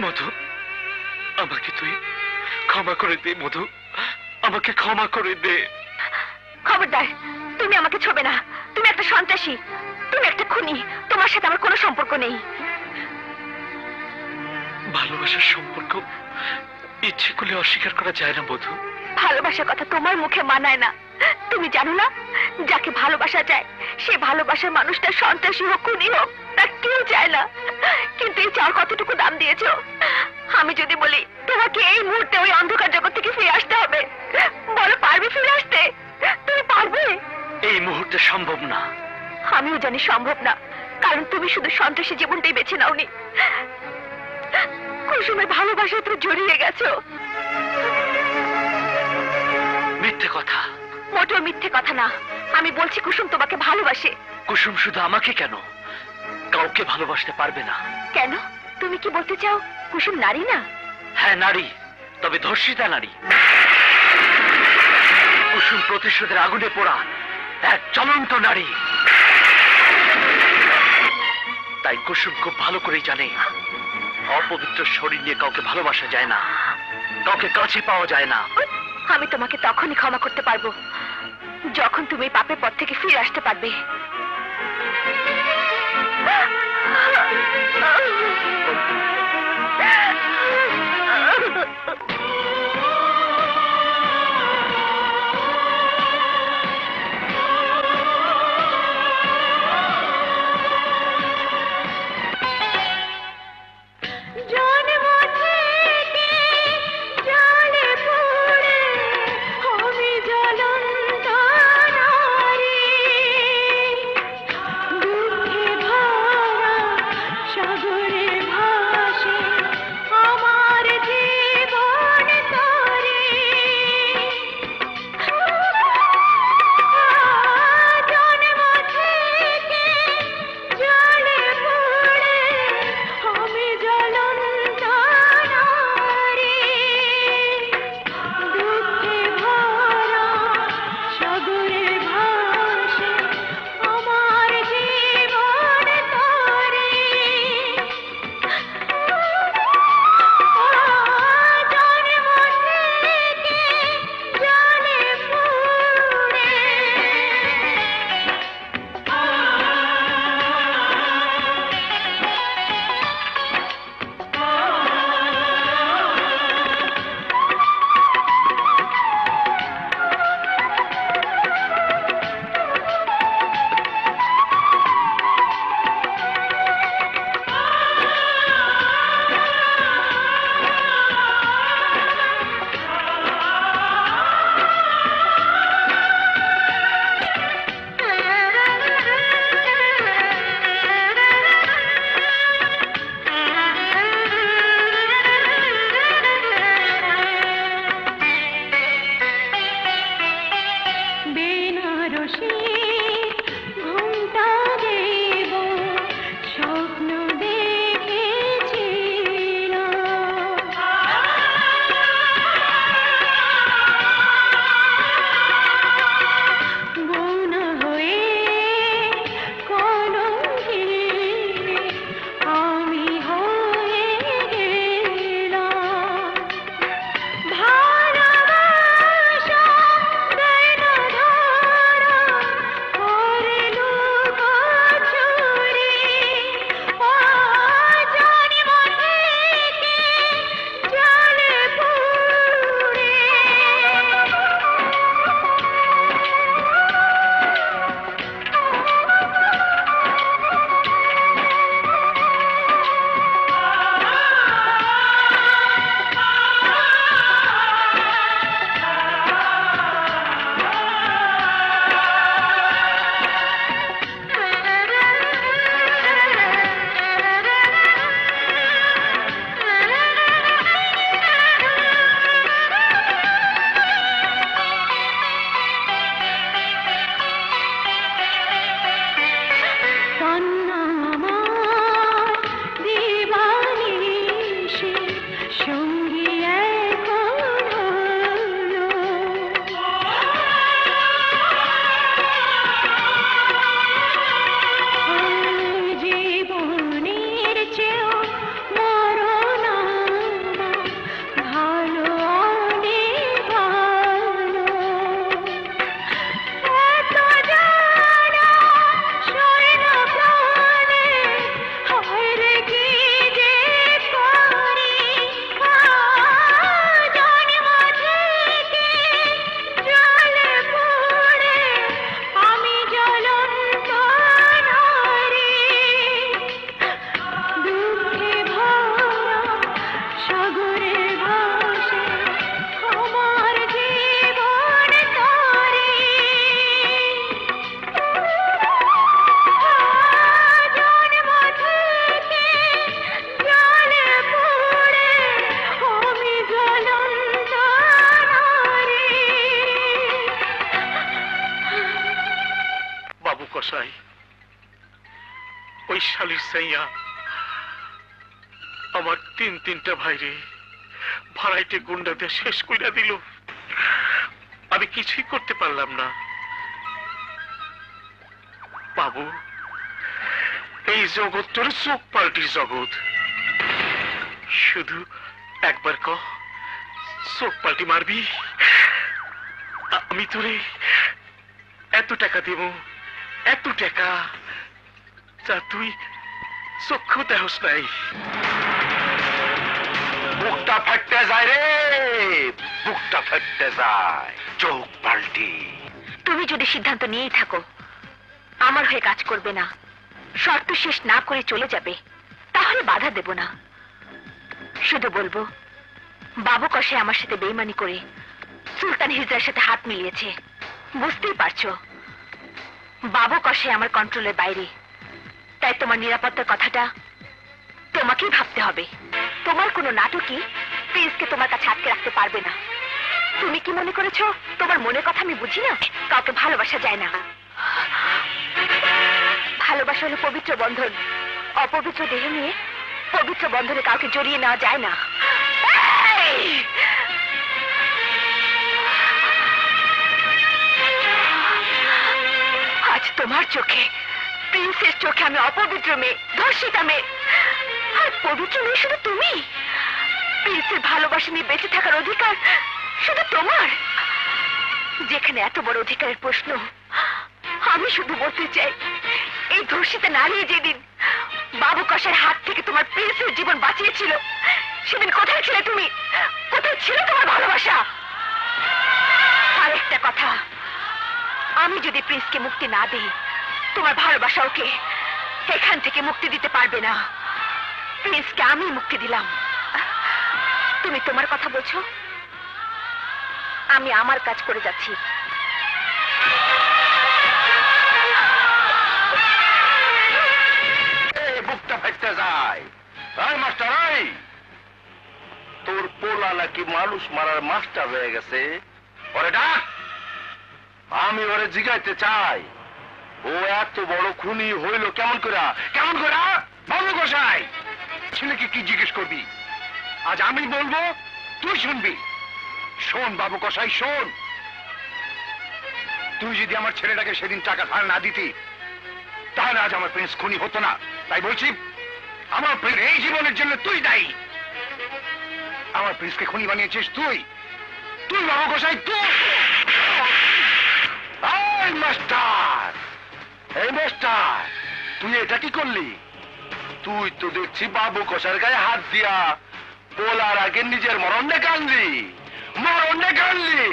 মধু, আমাকে তুই ক্ষমা করে দে। মধু, আমাকে ক্ষমা করে দে। খবরদার, তুমি আমাকে ছোবে না। তুমি একটা সন্ত্রাসী, তুমি একটা খুনি, তোমার সাথে আমার কোনো সম্পর্ক নেই। ভালোবাসার সম্পর্ক ইচ্ছে করলে অস্বীকার করা যায় না মধু। ভালোবাসার কথা তোমার মুখে মানায় না। তুমি জানো না, যাকে ভালোবাসা যায় সে ভালোবাসার মানুষটা সন্ত্রাসী হোক, খুনি হোক, তা কেউ চায় না। কিন্তু এই চাওয়ার কতটুকু দাম দিয়েছো? আমি যদি বলি তোমাকে এই মুহূর্তে ওই অন্ধকার জগৎ থেকে ফিরে আসতে হবে, বলো পারবে ফিরে আসতে? তুমি পারবে? এই মুহূর্তে সম্ভব না। আমিও জানি সম্ভব না, কারণ তুমি শুধু সন্ত্রাসী জীবনটাই বেছে নাওনি, কুসুমের ভালোবাসায় তো জড়িয়ে গেছো। মিথ্যে কথা। মোটেও মিথ্যে কথা না। আমি বলছি কুসুম তোমাকে ভালোবাসে। কুসুম শুধু আমাকে কেন, কাউকে ভালোবাসতে পারবে না। কেন? তুমি কি বলতে চাও কুসুম নারী না? হ্যাঁ নারী, তবে ধর্ষিতা নারী। কুসুম প্রতিশোধের আগুনে পোড়া এক জ্বলন্ত নারী। তাই কুসুম খুব ভালো করেই জানে অপবিত্র শরীর নিয়ে কাউকে ভালোবাসা যায় না, কাউকে কাছে পাওয়া যায় না। আমি তোমাকে তখনই ক্ষমা করতে পারবো যখন তুমি পাপের পথ থেকে ফিরে আসতে পারবে। সাগরে ভাসি সঙ্গী এখন হলো। জীবনের চেয়েও মরণ আমার ভালো, অনেক ভালো। এত জানা শোনো প্রাণে, হায় রে কি যে করি। জন্ম থেকে জলে পড়ে আমি জ্বলন্ত নারী। দুঃখে ভরা সাগরে ভাসে আমার জীবন তরী। জন্ম থেকে জলে পড়ে আমি জ্বলন্ত নারী। বাবু কসাই, ওই শালির সাইয়া আমার তিনটা ভাইরে ভাড়াইটে গুন্ডা দিয়ে শেষ কইরা দিল। আমি কিছুই করতে পারলাম না। বাবু, এই জগৎ তোর চোখ পাল্টির জগৎ। শুধু একবার ক, চোখ পাল্টি মারবি? আমি তোরে এত টাকা দেব, এত টাকা, যা তুই চক্ষু দেহস নাই। বুকটা ফাটতে যায় রে, বুকটা ফাটতে যায়। চোখ পাল্টি। তুমি যদি সিদ্ধান্ত নিয়েই থাকো আমার হয়ে কাজ করবে না, শর্ত শেষ না করে চলে যাবে, তাহলে বাধা দেব না। শুধু বলবো বাবু কষে আমার সাথে বেইমানি করে সুলতান হিজরার সাথে হাত মিলিয়েছে। বুঝতেই পারছো বাবু কষে আমার কন্ট্রোলের বাইরে। তাই তোমার নিরাপত্তার কথাটা তোমাকেই ভাবতে হবে। তোমার কোনো নাটকই প্রিন্সকে তোমার কাছে আটকে রাখতে পারবে না। তুমি কি মনে করেছো তোমার মনের কথা আমি বুঝি না? কাউকে ভালোবাসা যায় না। ভালোবাসা হলো পবিত্র বন্ধন। অপবিত্র দেহ নিয়ে পবিত্র বন্ধনে কাউকে জড়িয়ে নেওয়া যায় না। আজ তোমার চোখে, প্রিন্সের চোখে আমি অপবিত্র মেয়ে, ধর্ষিতা মেয়ে। আর পবিত্র মেয়ে শুধু তুমি। প্রিন্সের ভালোবাসা নিয়ে বেঁচে থাকার অধিকার শুধু তোমার। যেখানে এত বড় অধিকারের প্রশ্ন, আমি শুধু বলতে চাই এই ধর্ষিতা নারী যেদিন বাবু কষার হাত থেকে তোমার প্রিন্সের জীবন বাঁচিয়েছিল, সেদিন কোথায় ছিলে তুমি? কোথায় ছিল তোমার ভালোবাসা? আরেকটা কথা, আমি যদি প্রিন্সকে মুক্তি না দিই, তোমার ভালোবাসা ওকে এখান থেকে মুক্তি দিতে পারবে না। প্রিন্সকে আমি মুক্তি দিলাম। তুমি তোমার কথা বলছো, আমি আমার কাজ করে যাচ্ছি। বুকটা ফাটতে যায়। মাস্টার, তোর পোলা নাকি মানুষ মারার মাস্টার হয়ে গেছে। ওরে ডাক, আমি ওরে জিগাইতে চাই ও এত বড় খুনি হইল কেমন করে? কেমন করে? বাবু গোসাই, ছেলেকে কি জিজ্ঞেস করবি? আজ আমি বলবো, তুই শুনবি। শোন বাবু গোসাই, শোন। তুই যদি আমার ছেলেটাকে সেদিন টাকা ধার না দিতি, তাহলে আজ আমার প্রিন্স খুনি হতো না। তাই বলছি, আমার প্রিন্স এই জীবনের জন্য তুই দায়ী। আমার প্রিন্সকে খুনি বানিয়েছিস তুই। তুই বাবু গোসাই, তুই। এই মাস্টার, এই মাস্টার, তুই এটা কি করলি? তুই তো দেখছি বাবু কষার গায়ে হাত দিয়া বলার আগে নিজের মরণে কানলি, মরণে কানলি।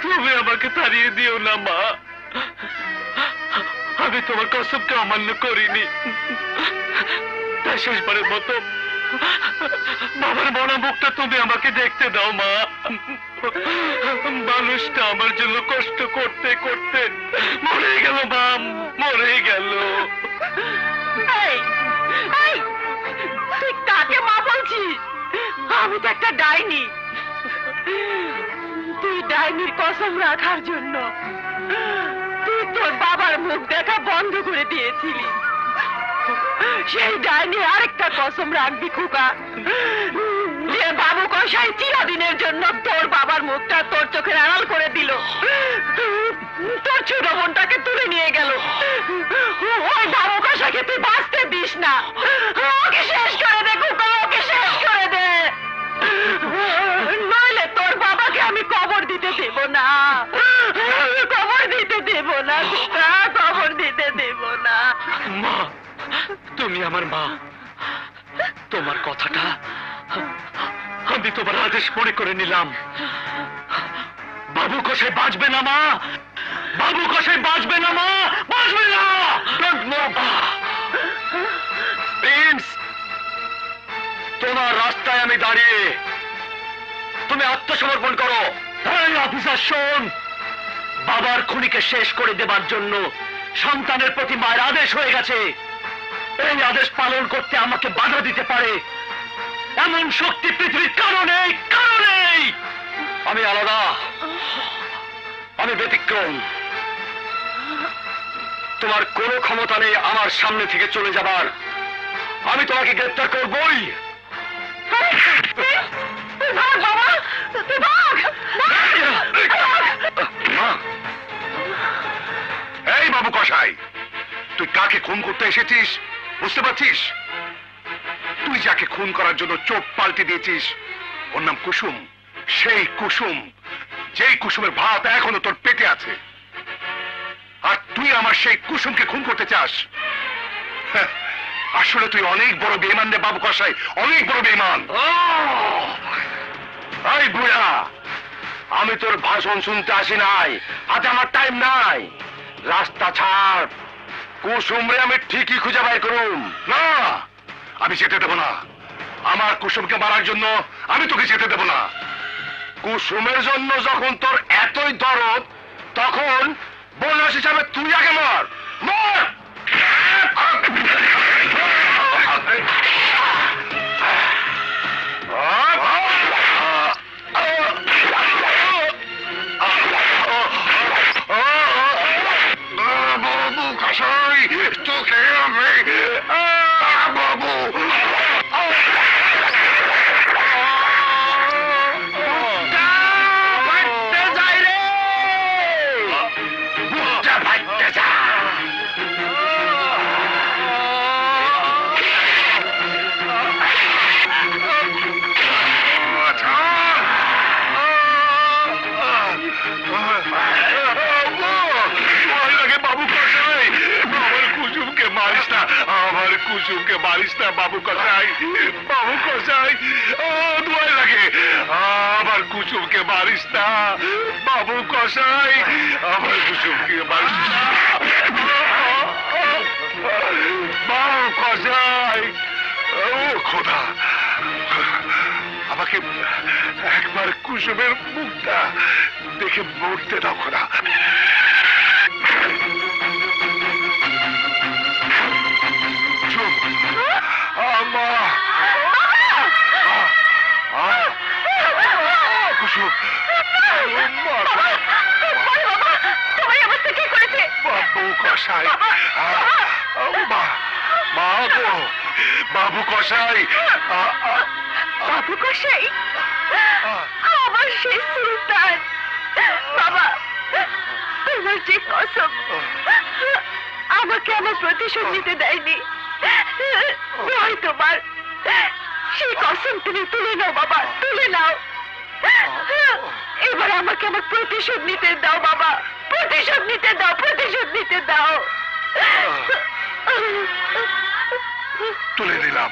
তুমি আমাকে তাড়িয়ে দিও না মা, আমি তোমার কসমকে অমান্য করিনি, তাই শেষবারের মতো বাবার মরা মুখটা তুমি আমাকে দেখতে দাও মা। মানুষটা আমার জন্য কষ্ট করতে করতে মরে গেল মা, মরে গেল। তুই কাকে মা বলছিস? আমি তো একটা ডাইনি। তুই ডাইনির কসম রাখার জন্য তুই তোর বাবার মুখ দেখা বন্ধ করে দিয়েছিলি। সেই ডাইনি আরেকটা কসম রাখবি খোকা, যে বাবু কসাই চিরদিনের জন্য তোর বাবার মুখটা তোর চোখের আড়াল করে দিল, তোর ছোট বোনটাকে তুলে নিয়ে গেল। ওই বাবু কসাইকে তুই বাঁচতে দিস না, ওকে শেষ করে দে খোকা, ওকে শেষ করে দে, নইলে তোর বাবাকে আমি কবর দিতে দেব না, কবর দিতে দেব না খোকা, কবর দিতে দেব না। মা, তুমি আমার মা, তোমার কথাটা আমি তোমার আদেশ মনে করে নিলাম। বাবু কসাই বাঁচবে না মা, বাবু কসাই বাঁচবে না মা, বাঁচবে না। প্রিন্স, তোমার রাস্তায় আমি দাঁড়িয়ে, তুমি আত্মসমর্পণ করো। এই অফিসার শোন, বাবার খুনিকে শেষ করে দেবার জন্য সন্তানের প্রতি মায়ের আদেশ হয়ে গেছে। এই আদেশ পালন করতে আমাকে বাধা দিতে পারে এমন শক্তি পৃথিবীর কারণেই কারণেই আমি আলাদা, আমি ব্যতিক্রম। তোমার কোনো ক্ষমতা নেই আমার সামনে থেকে চলে যাবার। আমি তোমাকে গ্রেফতার করবই। এই বাবু কসাই, তুই কাকে খুন করতে এসেছিস বুঝতে পারছিস? তুই যাকে খুন করার জন্য চোখ পাল্টে দিয়েছিস ওর নাম কুসুম, সেই কুসুম, যেই কুসুমের ভাত এখনো তোর পেটে আছে। আর তুই আমার সেই কুসুমকে খুন করতে চাস? আসলে তুই অনেক বড় বেঈমান রে বাবু কসাই, অনেক বড় বেঈমান। এই বুড়া, আমি তোর ভাষণ শুনতে আসি নাই, আজ আমার টাইম নাই। রাস্তা ছাড়, কুসুমরে আমি ঠিকই খুঁজে বাইর করুম। না, আমি যেতে দেবো না। আমার কুসুমকে মারার জন্য আমি তোকে যেতে দেবো না। কুসুমের জন্য যখন তোর এতই দরদ, তখন বোনাস হিসাবে তুই আগে মর, মর। বাবু কসাই, তোকে আমি বাবু আমার কুসুমকে মারিস না বাবু কসাই, বাবু কসাই, ও দোয়াই লাগে। আমার কুসুমকে মারিস না বাবু কসাই, আমার কুসুমকে মারিস না বাবু কসাই। ও খোদা, আমাকে একবার কুসুমের মুখটা দেখে মরতে দাও খোদা। কুসুম, বাবু কসাই, মা গো, বাবু কসাই, বাবু কসাই, আমার সেই সুলতান বাবা, তোমার যে কসম আমাকে আমার প্রতিশোধ নিতে দেয়নি, তোমার সেই কসম তুমি তুলে নাও বাবা, তুলে নাও। এবার আমাকে আমার প্রতিশোধ নিতে দাও বাবা, প্রতিশোধ নিতে দাও, প্রতিশোধ নিতে দাও। তুলে নিলাম।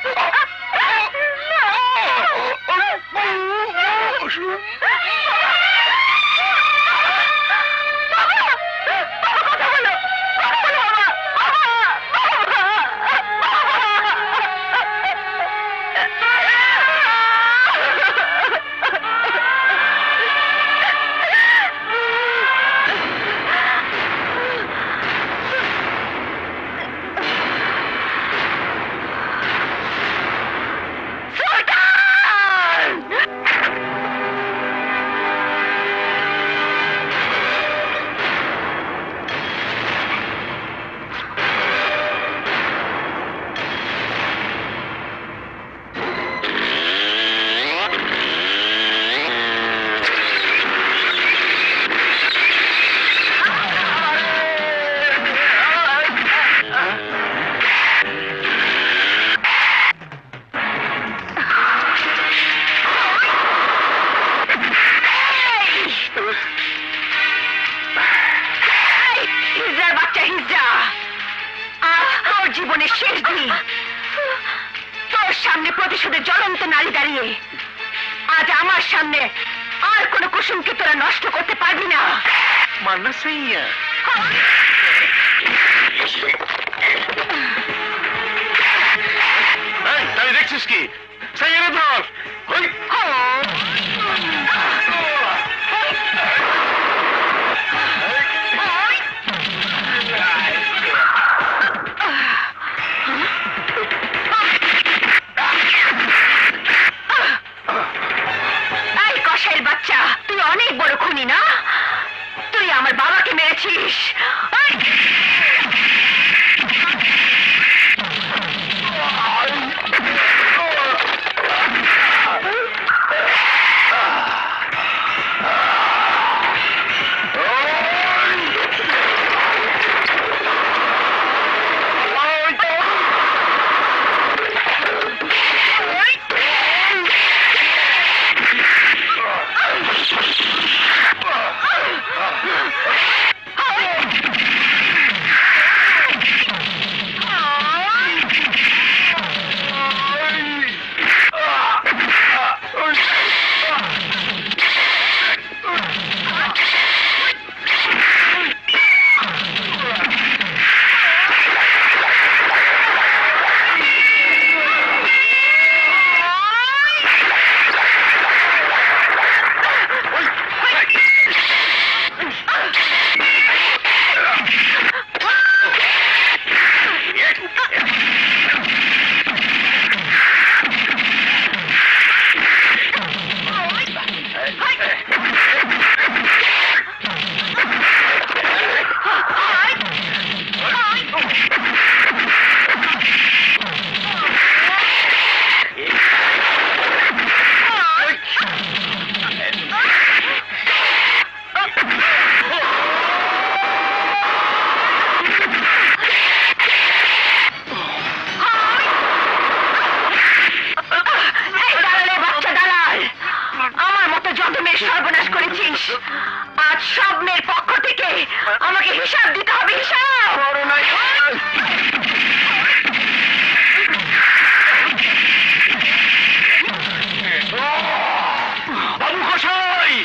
জীবনের শেষ দিন তোর সামনে প্রতিশোধের জ্বলন্ত নারী দাঁড়িয়ে আজ আমার সামনে আর কোন কুসুমকে তোরা নষ্ট করতে পারবি না। মান্না সাইয়া তাই দেখছিস কি? সাইয়ারে ধর। বাচ্চা, তুই অনেক বড় খুনি না? তুই আমার বাবাকে মেরেছিস। সর্বনাশ করেছিস, আজ সব মেয়ের পক্ষ থেকে আমাকে হিসাব দিতে হবে। হিসাব বাবু কসাই,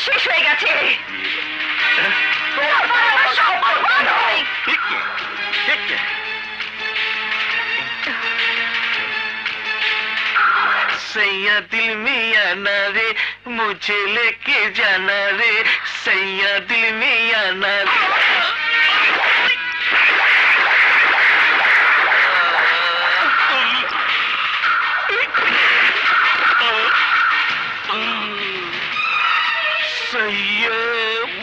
শেষ হয়ে গেছে। सैया दिल में आना रे मुझे लेके जाना रे सैया दिल में आना रे सैया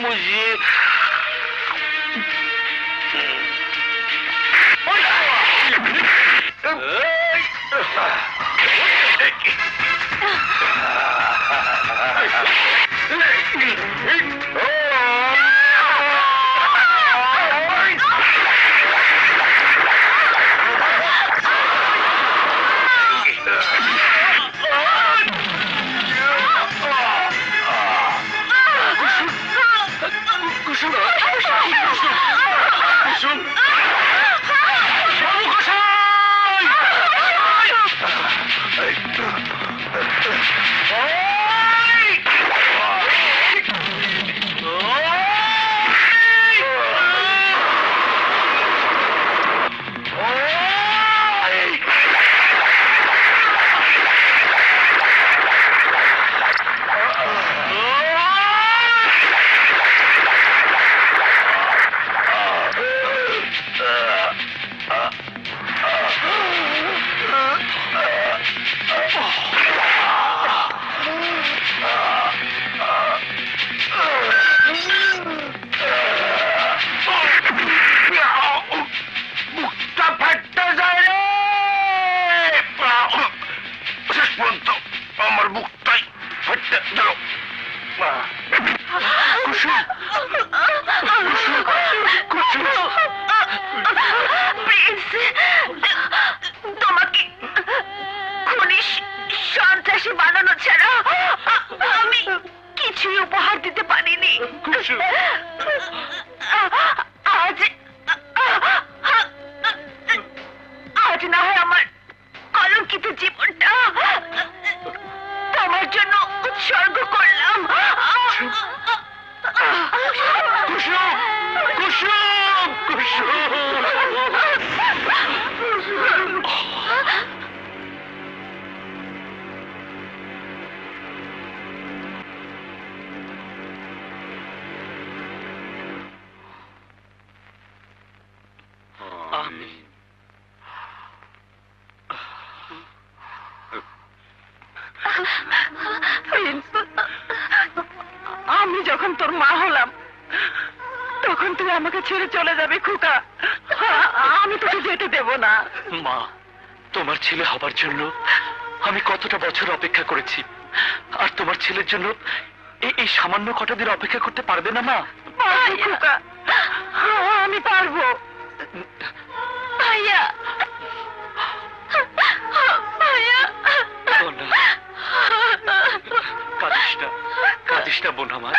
मुझे তোমাকে খুনি সন্ত্রাসী বানানো ছাড়া আমি কিছুই উপহার দিতে পারিনি। আজ না হয় আমার কলঙ্কিত জীবনটা তোমার জন্য উৎসর্গ করলাম। আমি যখন তোর মা হলাম তখন তুই আমাকে ছেড়ে চলে যাবে খোকা, আমি তোকে যেতে দেব না। মা, তোমার ছেলে হবার জন্য আমি কতটা বছর অপেক্ষা করেছি, আর তোমার ছেলের জন্য এই সামান্য কটা দিন অপেক্ষা করতে পারবে না মা? খোকা, আমি পারবো। ভাইয়া, ভাইয়া, কাঁদিস না বোন আমার।